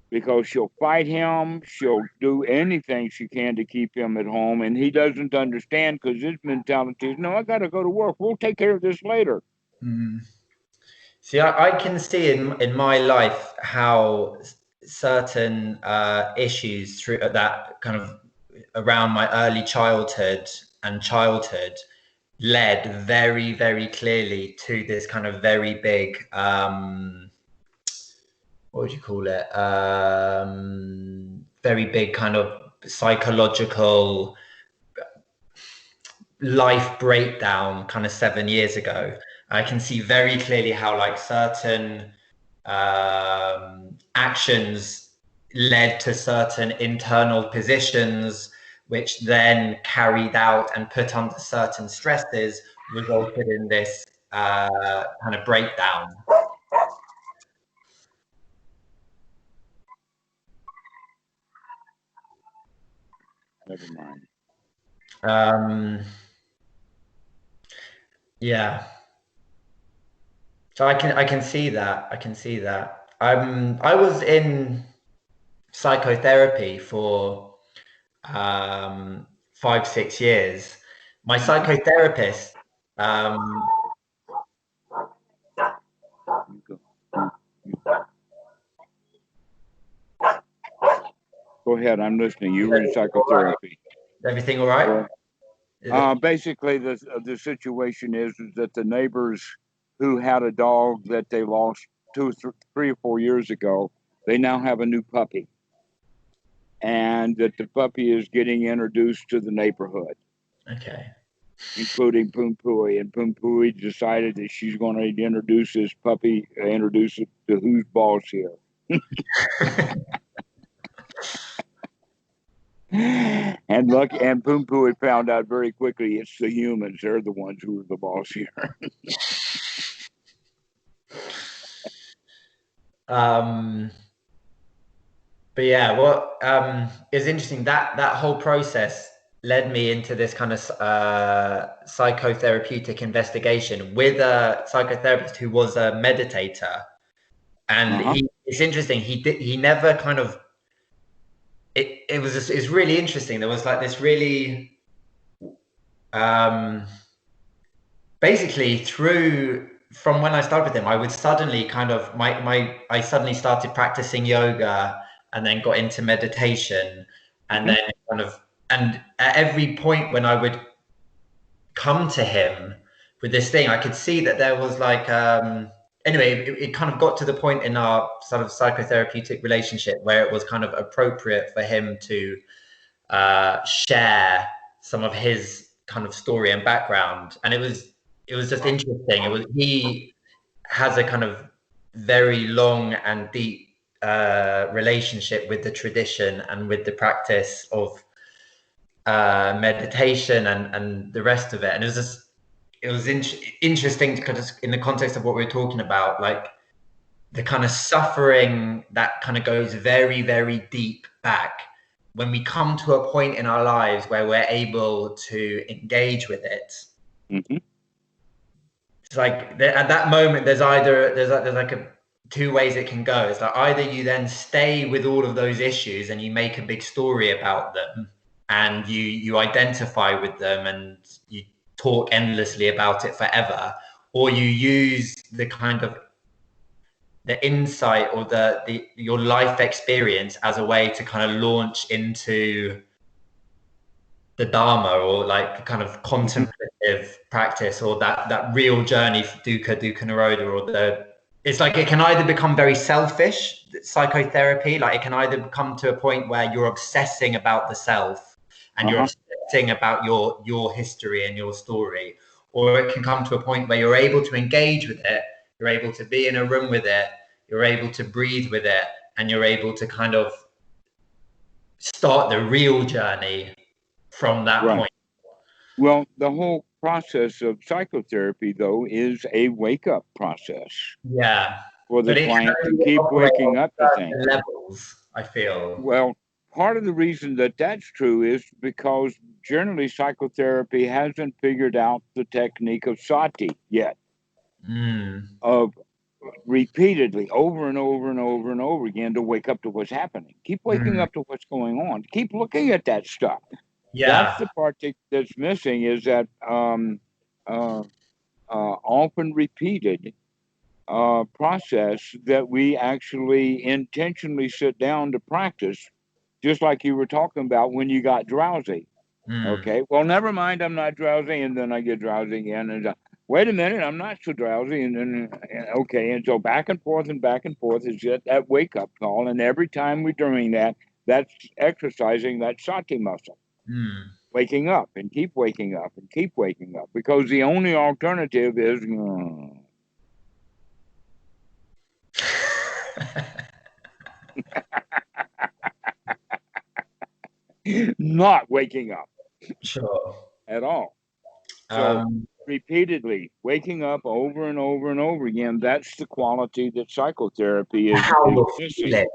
Because she'll fight him, she'll do anything she can to keep him at home, and he doesn't understand because his mentality is, no, I got to go to work. We'll take care of this later. See, I can see in my life how certain issues through that kind of around my early childhood led very, very clearly to this kind of very big, what would you call it? Very big kind of psychological life breakdown kind of 7 years ago. I can see very clearly how like certain actions led to certain internal positions, which then carried out and put under certain stresses resulted in this kind of breakdown. Never mind. Yeah. So I can see that. I can see that. I was in psychotherapy for 5-6 years. My psychotherapist Go ahead, I'm listening. You were in psychotherapy. Everything all right? Basically, the situation is that the neighbors who had a dog that they lost 3 or 4 years ago, they now have a new puppy. And that the puppy is getting introduced to the neighborhood. Okay. Including Poon Pooey. And Poon Pooey decided that she's going to introduce this puppy, introduce it to who's boss here. And Poom Poo had found out very quickly it's the humans. They're the ones who are the boss here. But yeah, what is interesting, that whole process led me into this kind of psychotherapeutic investigation with a psychotherapist who was a meditator. And it's interesting, he never kind of, it's really interesting. There was like this really, basically from when I started with him, I would suddenly kind of, I suddenly started practicing yoga and then got into meditation. And then kind of, and at every point when I would come to him with this thing, I could see that there was like, anyway, it kind of got to the point in our sort of psychotherapeutic relationship where it was kind of appropriate for him to share some of his kind of story and background. And it was just interesting. He has a kind of very long and deep relationship with the tradition and with the practice of meditation and the rest of it. And it was interesting because in the context of what we're talking about, like the kind of suffering that kind of goes very, very deep back. When we come to a point in our lives where we're able to engage with it, it's like at that moment there's like two ways it can go. It's like either you then stay with all of those issues and you make a big story about them and you identify with them and you talk endlessly about it forever, or you use the kind of the insight or your life experience as a way to kind of launch into the Dhamma, or like kind of contemplative practice, or that real journey for Dukkha Nirodha, or it's like it can either become very selfish, psychotherapy, like it can either come to a point where you're obsessing about the self and you're obsessing about your history and your story, or it can come to a point where you're able to engage with it, you're able to be in a room with it, you're able to breathe with it, and you're able to kind of start the real journey from that point. Well, the whole process of psychotherapy, though, is a wake-up process. Yeah. For the client to keep waking up to things. Levels, I feel. Well, part of the reason that that's true is because generally psychotherapy hasn't figured out the technique of sati yet. Of repeatedly, over and over and over and over again, to wake up to what's happening. Keep waking up to what's going on. Keep looking at that stuff. Yeah. That's the part that's missing, is that often repeated process that we actually intentionally sit down to practice, just like you were talking about when you got drowsy. Okay, well, never mind, I'm not drowsy, and then I get drowsy again, and wait a minute, I'm not so drowsy, and then okay, and so back and forth is just that wake up call, and every time we're doing that, that's exercising that sati muscle. Waking up and keep waking up and keep waking up, because the only alternative is not waking up. Sure. At all. So repeatedly waking up over and over and over again, that's the quality that psychotherapy is feeling,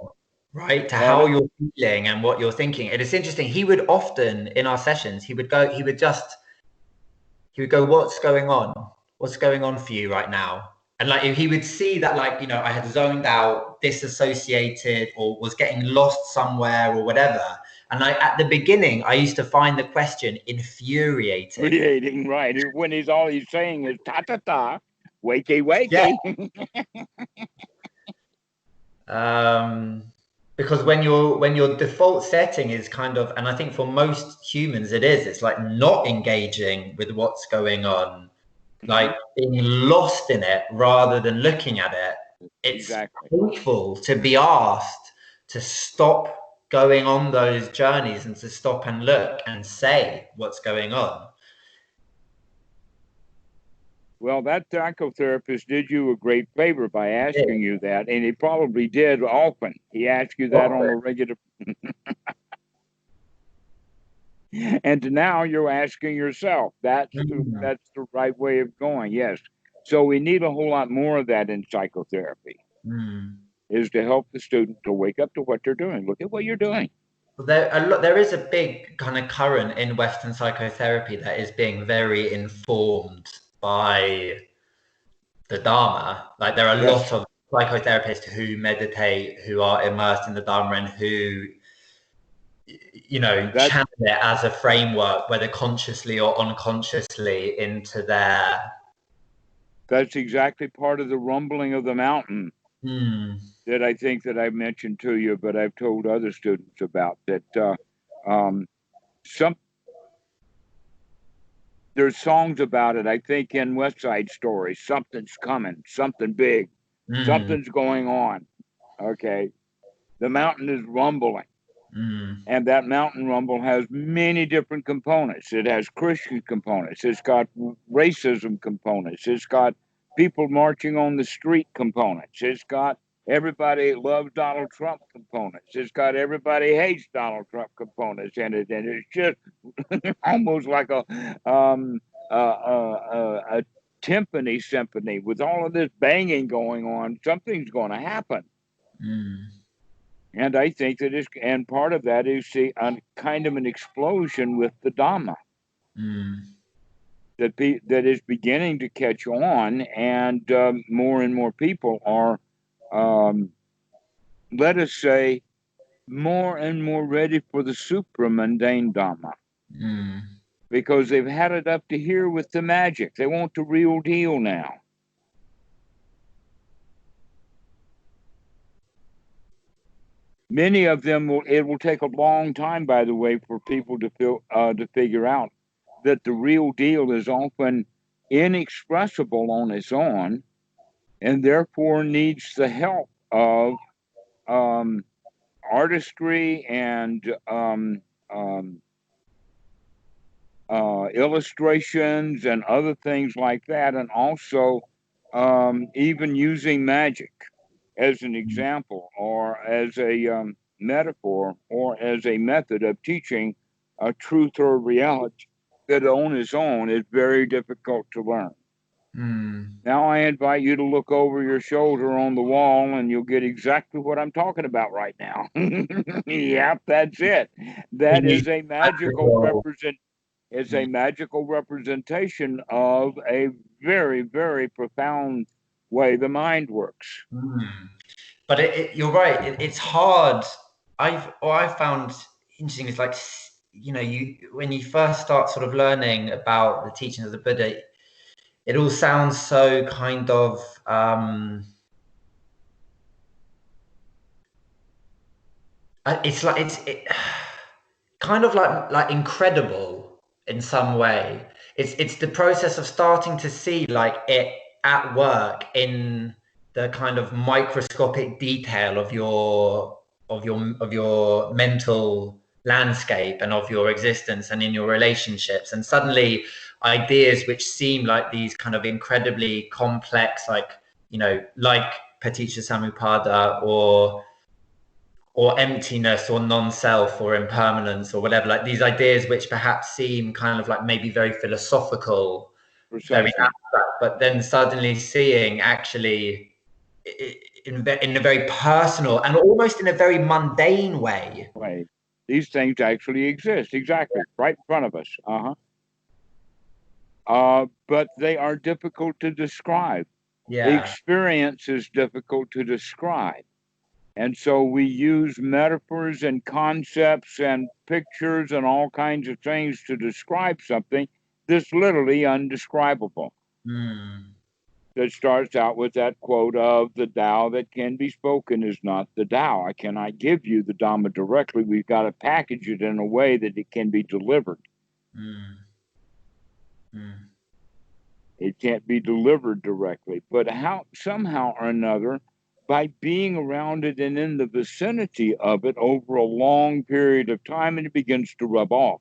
right? To how you're feeling and what you're thinking. And it's interesting, he would often in our sessions, he would go, what's going on? What's going on for you right now? And like he would see that, like, you know, I had zoned out, disassociated, or was getting lost somewhere or whatever. And like at the beginning, I used to find the question infuriating. Infuriating, right? When all he's saying is ta ta ta, wakey wakey. Yeah. Because when your default setting is kind of, and I think for most humans it's like not engaging with what's going on, like being lost in it rather than looking at it. It's painful to be asked to stop going on those journeys and to stop and look and say what's going on. Well, that psychotherapist did you a great favor by asking you that, and he probably did often. He asked you that on a regular. And now you're asking yourself, Mm. that's the right way of going. Yes. So we need a whole lot more of that in psychotherapy, Mm. is to help the student to wake up to what they're doing. Look at what you're doing. Well, there is a big kind of current in Western psychotherapy that is being very informed by the Dharma. Like there are a Yes. lot of psychotherapists who meditate, who are immersed in the Dharma, and who, you know, That channel it as a framework, whether consciously or unconsciously, into their. that's exactly part of the rumbling of the mountain Mm. that I think that I mentioned to you, but I've told other students about that. Um, some there's songs about it. I think in West Side Story, something's coming, something big, Mm. something's going on. Okay, the mountain is rumbling, Mm. and that mountain rumble has many different components. It has Christian components. It's got racism components. It's got people marching on the street components. It's got everybody loves Donald Trump components. It's got everybody hates Donald Trump components in it, and it's just almost like a timpani symphony with all of this banging going on. Something's going to happen. Mm. And I think that is, and part of that is kind of an explosion with the Dhamma Mm. that is beginning to catch on, and more and more people are, let us say, more and more ready for the supramundane Dhamma, Mm. because they've had it up to here with the magic. They want the real deal now. Many of them it will take a long time, by the way, for people to figure out that the real deal is often inexpressible on its own, and therefore needs the help of um, artistry and um, illustrations and other things like that, and also even using magic as an example, or as a metaphor, or as a method of teaching a truth or a reality that on its own is very difficult to learn. Mm. Now I invite you to look over your shoulder on the wall, and you'll get exactly what I'm talking about right now. Yep, that's it. That You is a magical practical. it's a magical representation of a very, very profound way the mind works. Mm. But you're right. It's hard. What I've found interesting is like, you know, you when you first start sort of learning about the teachings of the Buddha, it all sounds so kind of it's like kind of like incredible in some way. It's the process of starting to see like it at work in the kind of microscopic detail of your mental landscape and of your existence and in your relationships, and suddenly ideas which seem like these kind of incredibly complex, like, you know, like paticca samuppada or emptiness or non-self or impermanence or whatever, like these ideas which perhaps seem kind of like maybe very philosophical, very Precisely. abstract, but then suddenly seeing actually in a very personal and almost in a very mundane way. Way. These things actually exist, exactly, right in front of us. But they are difficult to describe. Yeah. Experience is difficult to describe. And so we use metaphors and concepts and pictures and all kinds of things to describe something that's literally undescribable. Mm. That starts out with that quote of the Tao that can be spoken is not the Tao. I cannot give you the Dhamma directly. We've got to package it in a way that it can be delivered. Mm. Mm. It can't be delivered directly, but how somehow or another, by being around it and in the vicinity of it over a long period of time, and it begins to rub off.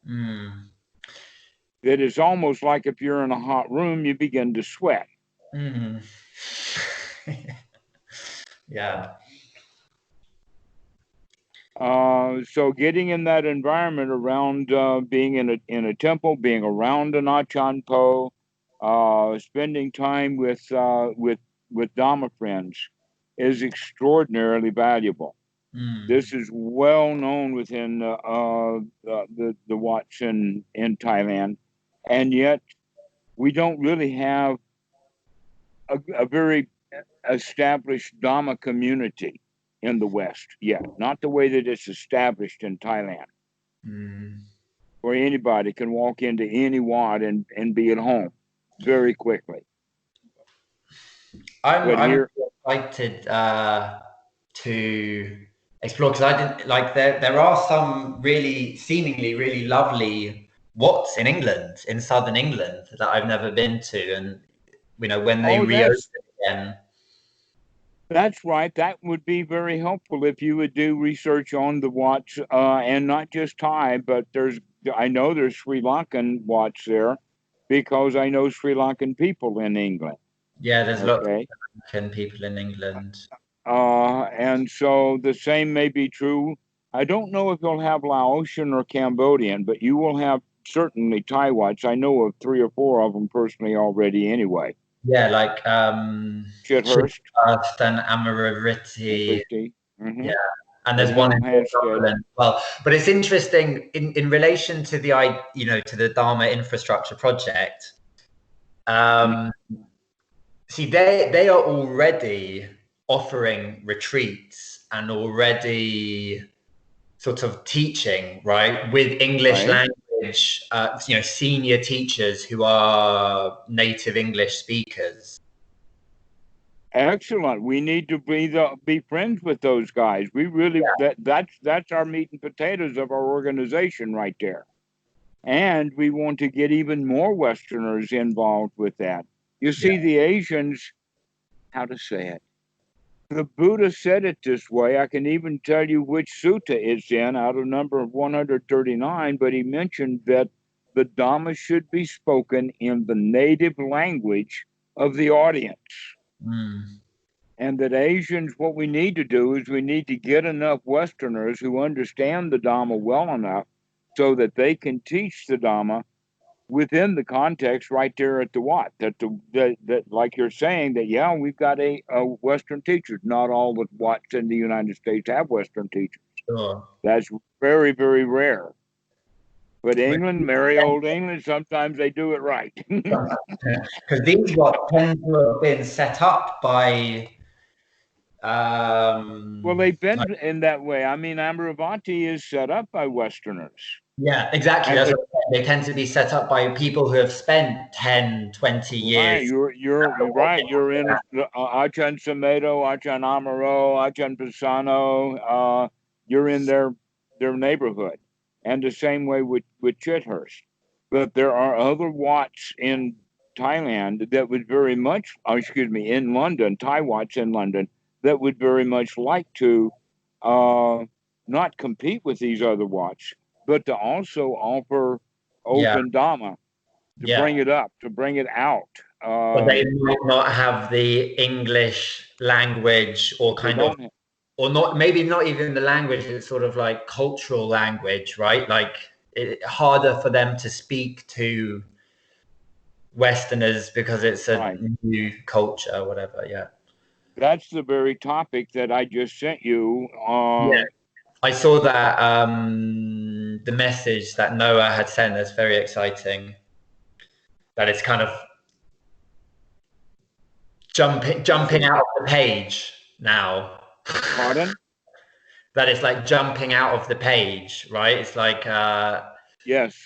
Mm. It is almost like if you're in a hot room, you begin to sweat. Mm. Yeah. So getting in that environment around being in a temple, being around an Achan Po, spending time with Dhamma friends is extraordinarily valuable. This is well known within the Watts in Thailand, and yet we don't really have a very established Dhamma community in the West yet. Not the way that it's established in Thailand, where anybody can walk into any Wat and be at home very quickly. I'm excited to explore, because I didn't like there are some really seemingly really lovely Watts in England, in southern England, that I've never been to, and when they reopen again. That's right. That would be very helpful if you would do research on the Watts, and not just Thai, but I know there's Sri Lankan Watts there, because I know Sri Lankan people in England. Yeah, there's lots of Sri Lankan people in England. And so the same may be true. I don't know if you'll have Laotian or Cambodian, but you will have certainly Thai Watts. I know of 3 or 4 of them personally already anyway. Yeah, like Chithurst and Amarariti. Mm-hmm. Yeah, and there's one in Scotland as well. But it's interesting in relation to the to the Dharma infrastructure project. See, they are already offering retreats and already sort of teaching, right, with English language, senior teachers who are native English speakers. Excellent. We need to be friends with those guys. We really that's our meat and potatoes of our organization right there. And we want to get even more Westerners involved with that. You see, the Asians, how to say it? The Buddha said it this way. I can even tell you which sutta it's in out of number 139, but he mentioned that the Dhamma should be spoken in the native language of the audience. And that Asians, what we need to do is we need to get enough Westerners who understand the Dhamma well enough so that they can teach the Dhamma within the context right there at the Wat. That like you're saying, that we've got a Western teacher. Not all the Wats in the United States have Western teachers. Sure. That's very, very rare. But England, merry old England, sometimes they do it right. Because these Wats tend to have been set up by well, they've been in that way. I mean, Amaravati is set up by Westerners. Yeah, exactly. They tend to be set up by people who have spent 10, 20 years. Right, you're right. You're in Achan Samedo, Achan Amaro, Achan Pisano. You're in their neighborhood, and the same way with Chithurst. But there are other Watts in Thailand that would very much, in London, Thai Watts in London, that would very much like to not compete with these other Watts, but to also offer open Dhamma, to bring it up, to bring it out. But they might not have the English language or or not, maybe not even the language, it's sort of like cultural language, right? Like harder for them to speak to Westerners because it's a new culture or whatever. Yeah. That's the very topic that I just sent you. I saw that the message that Noah had sent us, very exciting. That it's kind of jumping out of the page now. Pardon? That it's like jumping out of the page, right? It's like yes,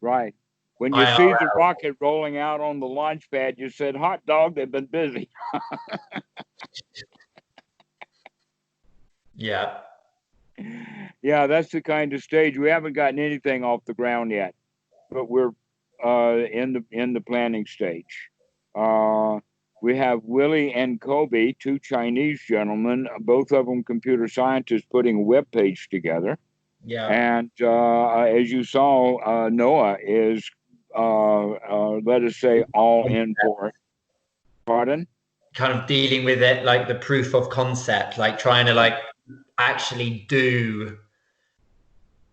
right. When you see the rocket rolling out on the launch pad, you said, "Hot dog, they've been busy." Yeah. Yeah, that's the kind of stage. We haven't gotten anything off the ground yet, but we're in the planning stage. We have Willie and Kobe, 2 Chinese gentlemen, both of them computer scientists, putting a web page together. Yeah. And as you saw, Noah is, let us say, all in for it. Pardon? Kind of dealing with it like the proof of concept, like trying to actually do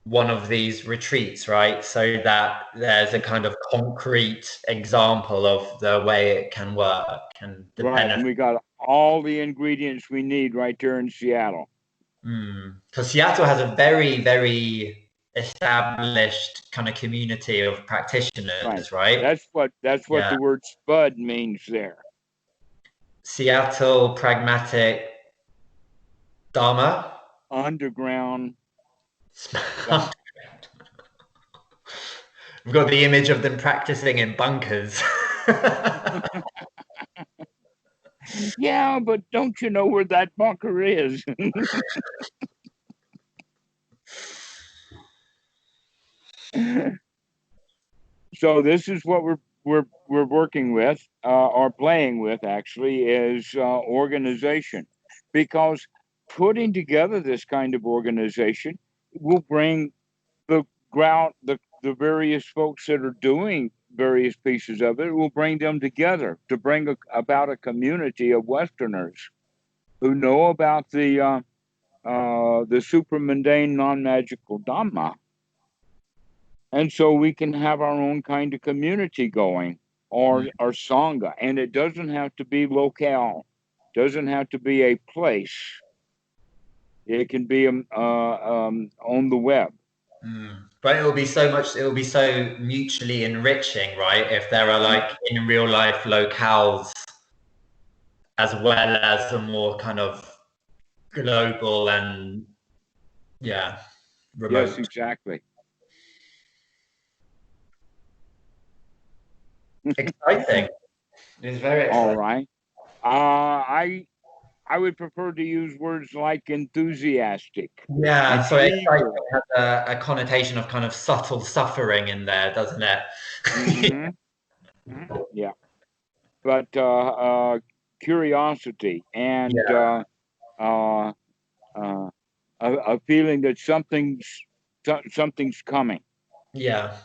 one of these retreats, right? So that there's a kind of concrete example of the way it can work and the benefit. And we got all the ingredients we need right there in Seattle. Because Seattle has a very, very established kind of community of practitioners, right? That's what the word spud means there. Seattle Pragmatic Dhamma. Underground. We've got the image of them practicing in bunkers. Yeah, but don't you know where that bunker is? So this is what we're working with, or playing with, actually, is organization, because putting together this kind of organization will bring the various folks that are doing various pieces of it, will bring them together to bring about a community of Westerners who know about the super mundane, non-magical Dhamma. And so we can have our own kind of community going, or Sangha. And it doesn't have to be locale, doesn't have to be a place. It can be on the web. But it will be so mutually enriching, right? If there are like in real life locales as well as a more kind of global and remote. Yes, exactly. Exciting. It's very exciting. All right. I would prefer to use words like enthusiastic. Yeah, so exciting has a connotation of kind of subtle suffering in there, doesn't it? Yeah. But curiosity and a feeling that something's coming. Yeah.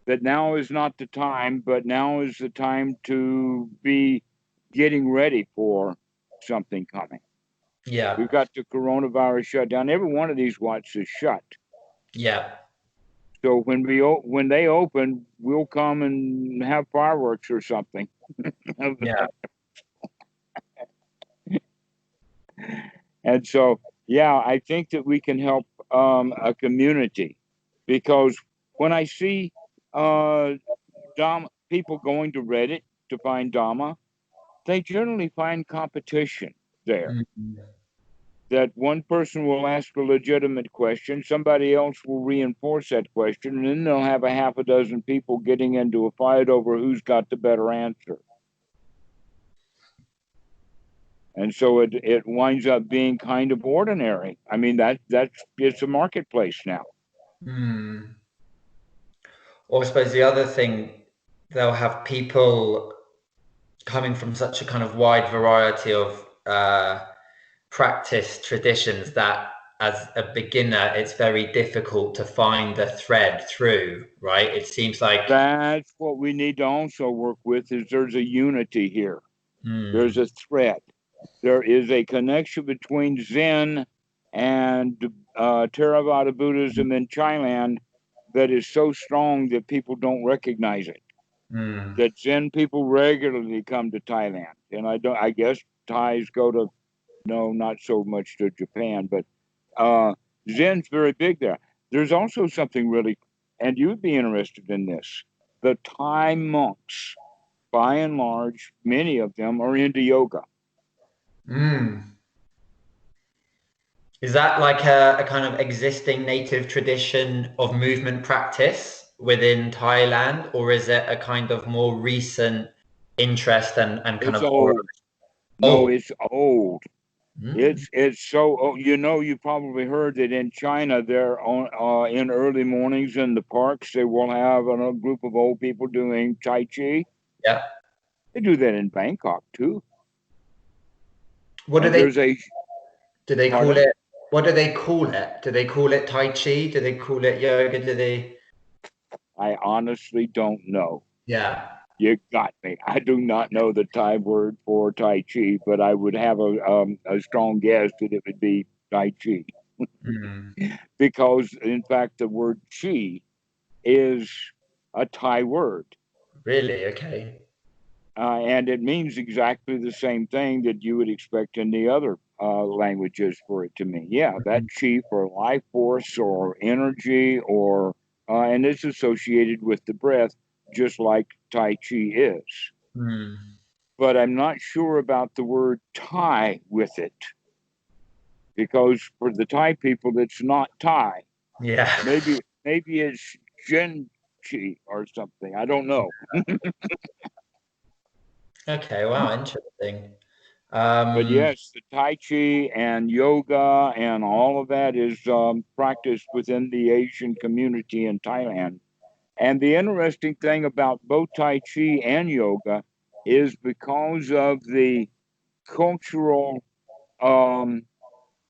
That now is not the time, but now is the time to be getting ready for something coming. Yeah. We've got the coronavirus shut down. Every one of these watts is shut. Yeah. So when they open, we'll come and have fireworks or something. Yeah. And so, yeah, I think that we can help a community, because when I see Dhamma, people going to Reddit to find Dhamma, they generally find competition there. That one person will ask a legitimate question, somebody else will reinforce that question, and then they'll have a half a dozen people getting into a fight over who's got the better answer. And so it winds up being kind of ordinary. I mean, it's a marketplace now. Or I suppose the other thing, they'll have people coming from such a kind of wide variety of practice traditions that as a beginner, it's very difficult to find the thread through, right? It seems like that's what we need to also work with, is there's a unity here. There's a thread. There is a connection between Zen and Theravada Buddhism in Thailand that is so strong that people don't recognize it. That Zen people regularly come to Thailand, and I guess Thais go to, no, not so much to Japan, but Zen's very big there. There's also something really, and you'd be interested in this. The Thai monks, by and large, many of them are into yoga. Is that like a kind of existing native tradition of movement practice within Thailand, or is it a kind of more recent interest and kind of old? No, it's old. It's so old. You probably heard that in China, they're on in early mornings in the parks, they will have a group of old people doing Tai Chi. Yeah. They do that in Bangkok too. What do they call it? What do they call it? Do they call it Tai Chi? Do they call it yoga? I honestly don't know. Yeah. You got me. I do not know the Thai word for Tai Chi, but I would have a strong guess that it would be Tai Chi. because, in fact, the word chi is a Thai word. Really? Okay. And it means exactly the same thing that you would expect in the other languages for it to mean. Yeah, that chi for life force or energy, or and it's associated with the breath, just like Tai Chi is. But I'm not sure about the word Thai with it, because for the Thai people, it's not Thai. Yeah. Maybe it's Gen Chi or something. I don't know. Okay. Wow. Interesting. But yes, the Tai Chi and yoga and all of that is practiced within the Asian community in Thailand. And the interesting thing about both Tai Chi and yoga is because of the cultural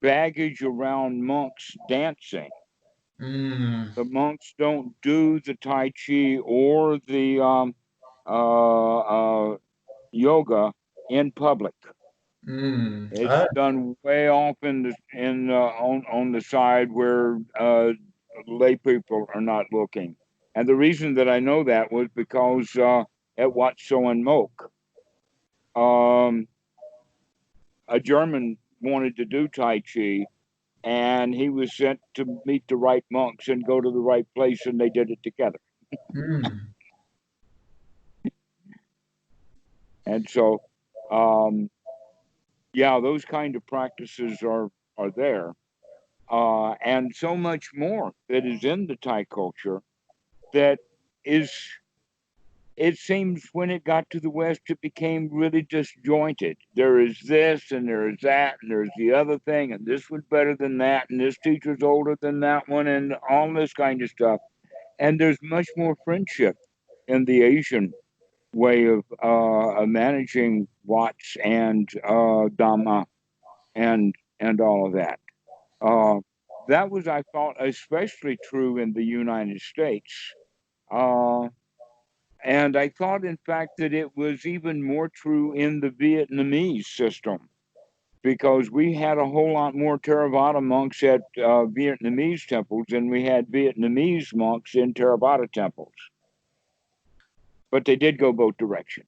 baggage around monks dancing. The monks don't do the Tai Chi or the yoga in public. It's Oh. done way off on the side where lay people are not looking. And the reason that I know that was because at Wat Soen Mok, um, a German wanted to do Tai Chi, and he was sent to meet the right monks and go to the right place, and they did it together. And so, yeah, those kind of practices are there. And so much more that is in the Thai culture that is, it seems when it got to the West, it became really disjointed. There is this and there is that and there's the other thing, and this was better than that, and this teacher's older than that one, and all this kind of stuff. And there's much more friendship in the Asian way of managing Watts and Dhamma and all of that. Uh, that was, I thought, especially true in the United States. Uh, and I thought, in fact, that it was even more true in the Vietnamese system, because we had a whole lot more Theravada monks at Vietnamese temples than we had Vietnamese monks in Theravada temples. But they did go both directions.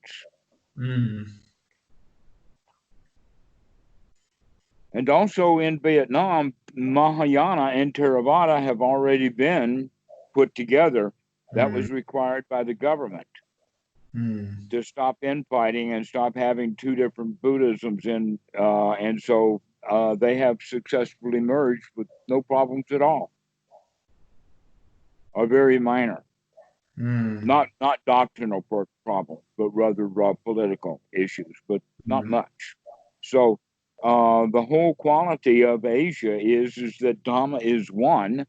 And also in Vietnam, Mahayana and Theravada have already been put together. That was required by the government to stop infighting and stop having two different Buddhisms in, and so they have successfully merged with no problems at all, or very minor. Not doctrinal problems, but rather political issues, but not much. So the whole quality of Asia is that Dhamma is one,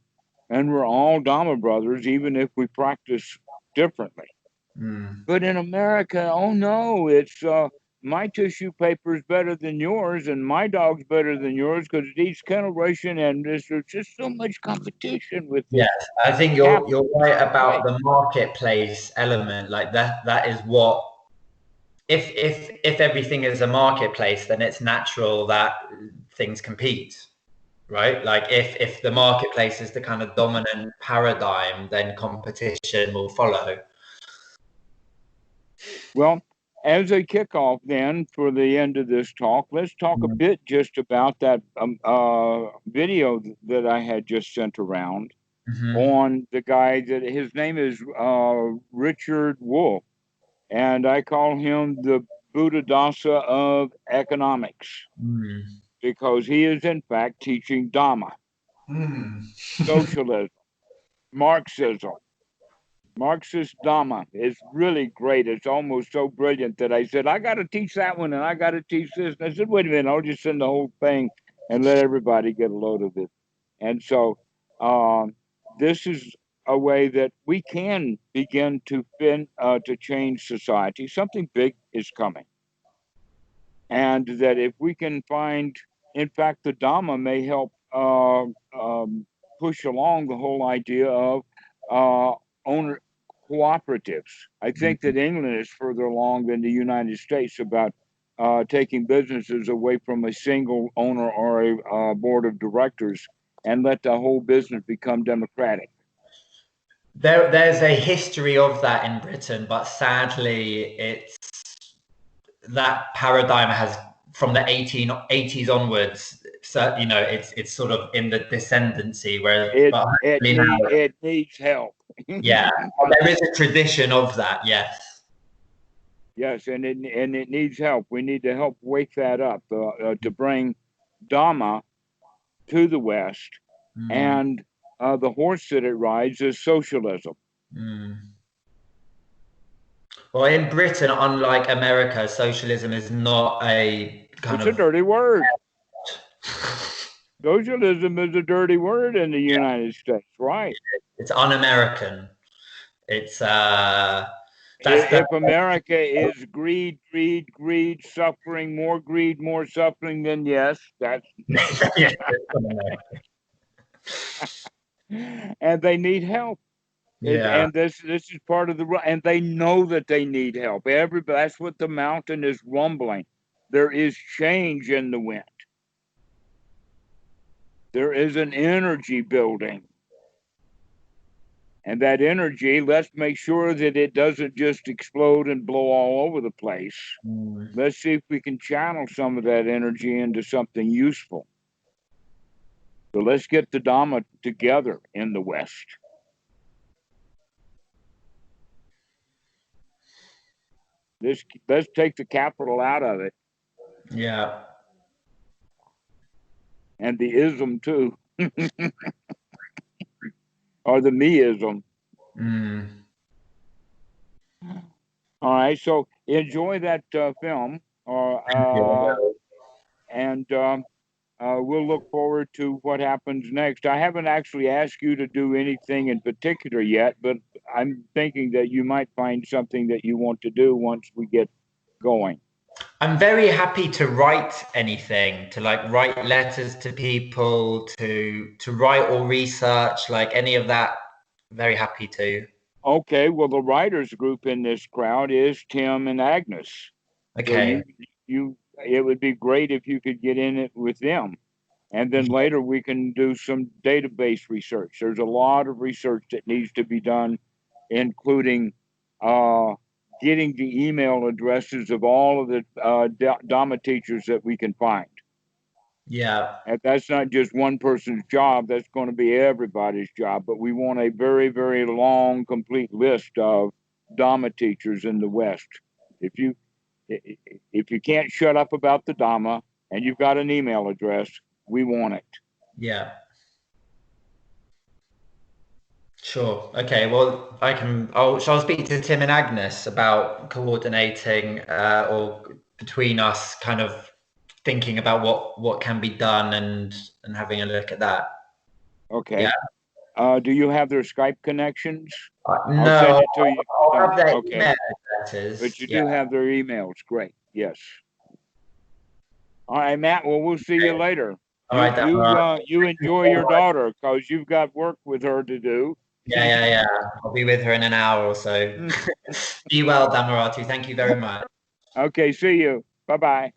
and we're all Dhamma brothers, even if we practice differently. But in America, oh no, it's my tissue paper is better than yours, and my dog's better than yours because it eats kennel ration, and there's just so much competition with this. Yes, I think you're right about the marketplace element. Like that is what, if everything is a marketplace, then it's natural that things compete, right? Like if the marketplace is the kind of dominant paradigm, then competition will follow. Well, as a kickoff then for the end of this talk, let's talk a bit just about that video that I had just sent around on the guy that his name is Richard Wolff, and I call him the Buddhadasa of economics because he is in fact teaching Dhamma, socialism, Marxism. Marxist Dhamma is really great. It's almost so brilliant that I said, I got to teach that one and I got to teach this. And I said, wait a minute, I'll just send the whole thing and let everybody get a load of it. And so this is a way that we can begin to change society. Something big is coming. And that if we can find, in fact, the Dhamma may help push along the whole idea of owner cooperatives. I think that England is further along than the United States about taking businesses away from a single owner or a board of directors and let the whole business become democratic. There's a history of that in Britain, but sadly, that paradigm has, from the 1880s onwards, so, you know, it's sort of in the descendancy, where but hopefully now, It needs help. yeah, there is a tradition of that, yes. Yes, and it needs help. We need to help wake that up to bring Dhamma to the West, and the horse that it rides is socialism. Well, in Britain, unlike America, socialism is not a kind It's of... a dirty word. Socialism is a dirty word in the United States, right? It's un-American. It's if America is greed, greed, greed, suffering, more suffering, then yes, that's yeah. And they need help. Yeah. And this is part of the, and they know that they need help. That's what the mountain is rumbling. There is change in the wind. There is an energy building. And that energy, let's make sure that it doesn't just explode and blow all over the place. Let's see if we can channel some of that energy into something useful. So let's get the Dhamma together in the West. Let's take the capital out of it. Yeah. And the ism too. Or the me-ism. All right, so enjoy that film, and we'll look forward to what happens next. I haven't actually asked you to do anything in particular yet, but I'm thinking that you might find something that you want to do once we get going. I'm very happy to write anything, to like write letters to people, to write or research, like any of that. Very happy to. Okay, well, the writers group in this crowd is Tim and Agnes. Okay. So it would be great if you could get in it with them. And then later we can do some database research. There's a lot of research that needs to be done, including getting the email addresses of all of the Dhamma teachers that we can find. Yeah. And that's not just one person's job. That's going to be everybody's job. But we want a very, very long, complete list of Dhamma teachers in the West. If you can't shut up about the Dhamma and you've got an email address, we want it. Yeah. Sure. Okay. Well, shall I speak to Tim and Agnes about coordinating or between us, kind of thinking about what can be done and having a look at that. Okay. Yeah. Do you have their Skype connections? No. I'll send it to you. I'll have their okay. email addresses. But you do have their emails. Great. Yes. All right, Matt. Well, we'll see you later. All right. You enjoy your daughter because you've got work with her to do. Yeah. I'll be with her in an hour or so. Be well, Dhammarato. Thank you very much. Okay. See you. Bye-bye.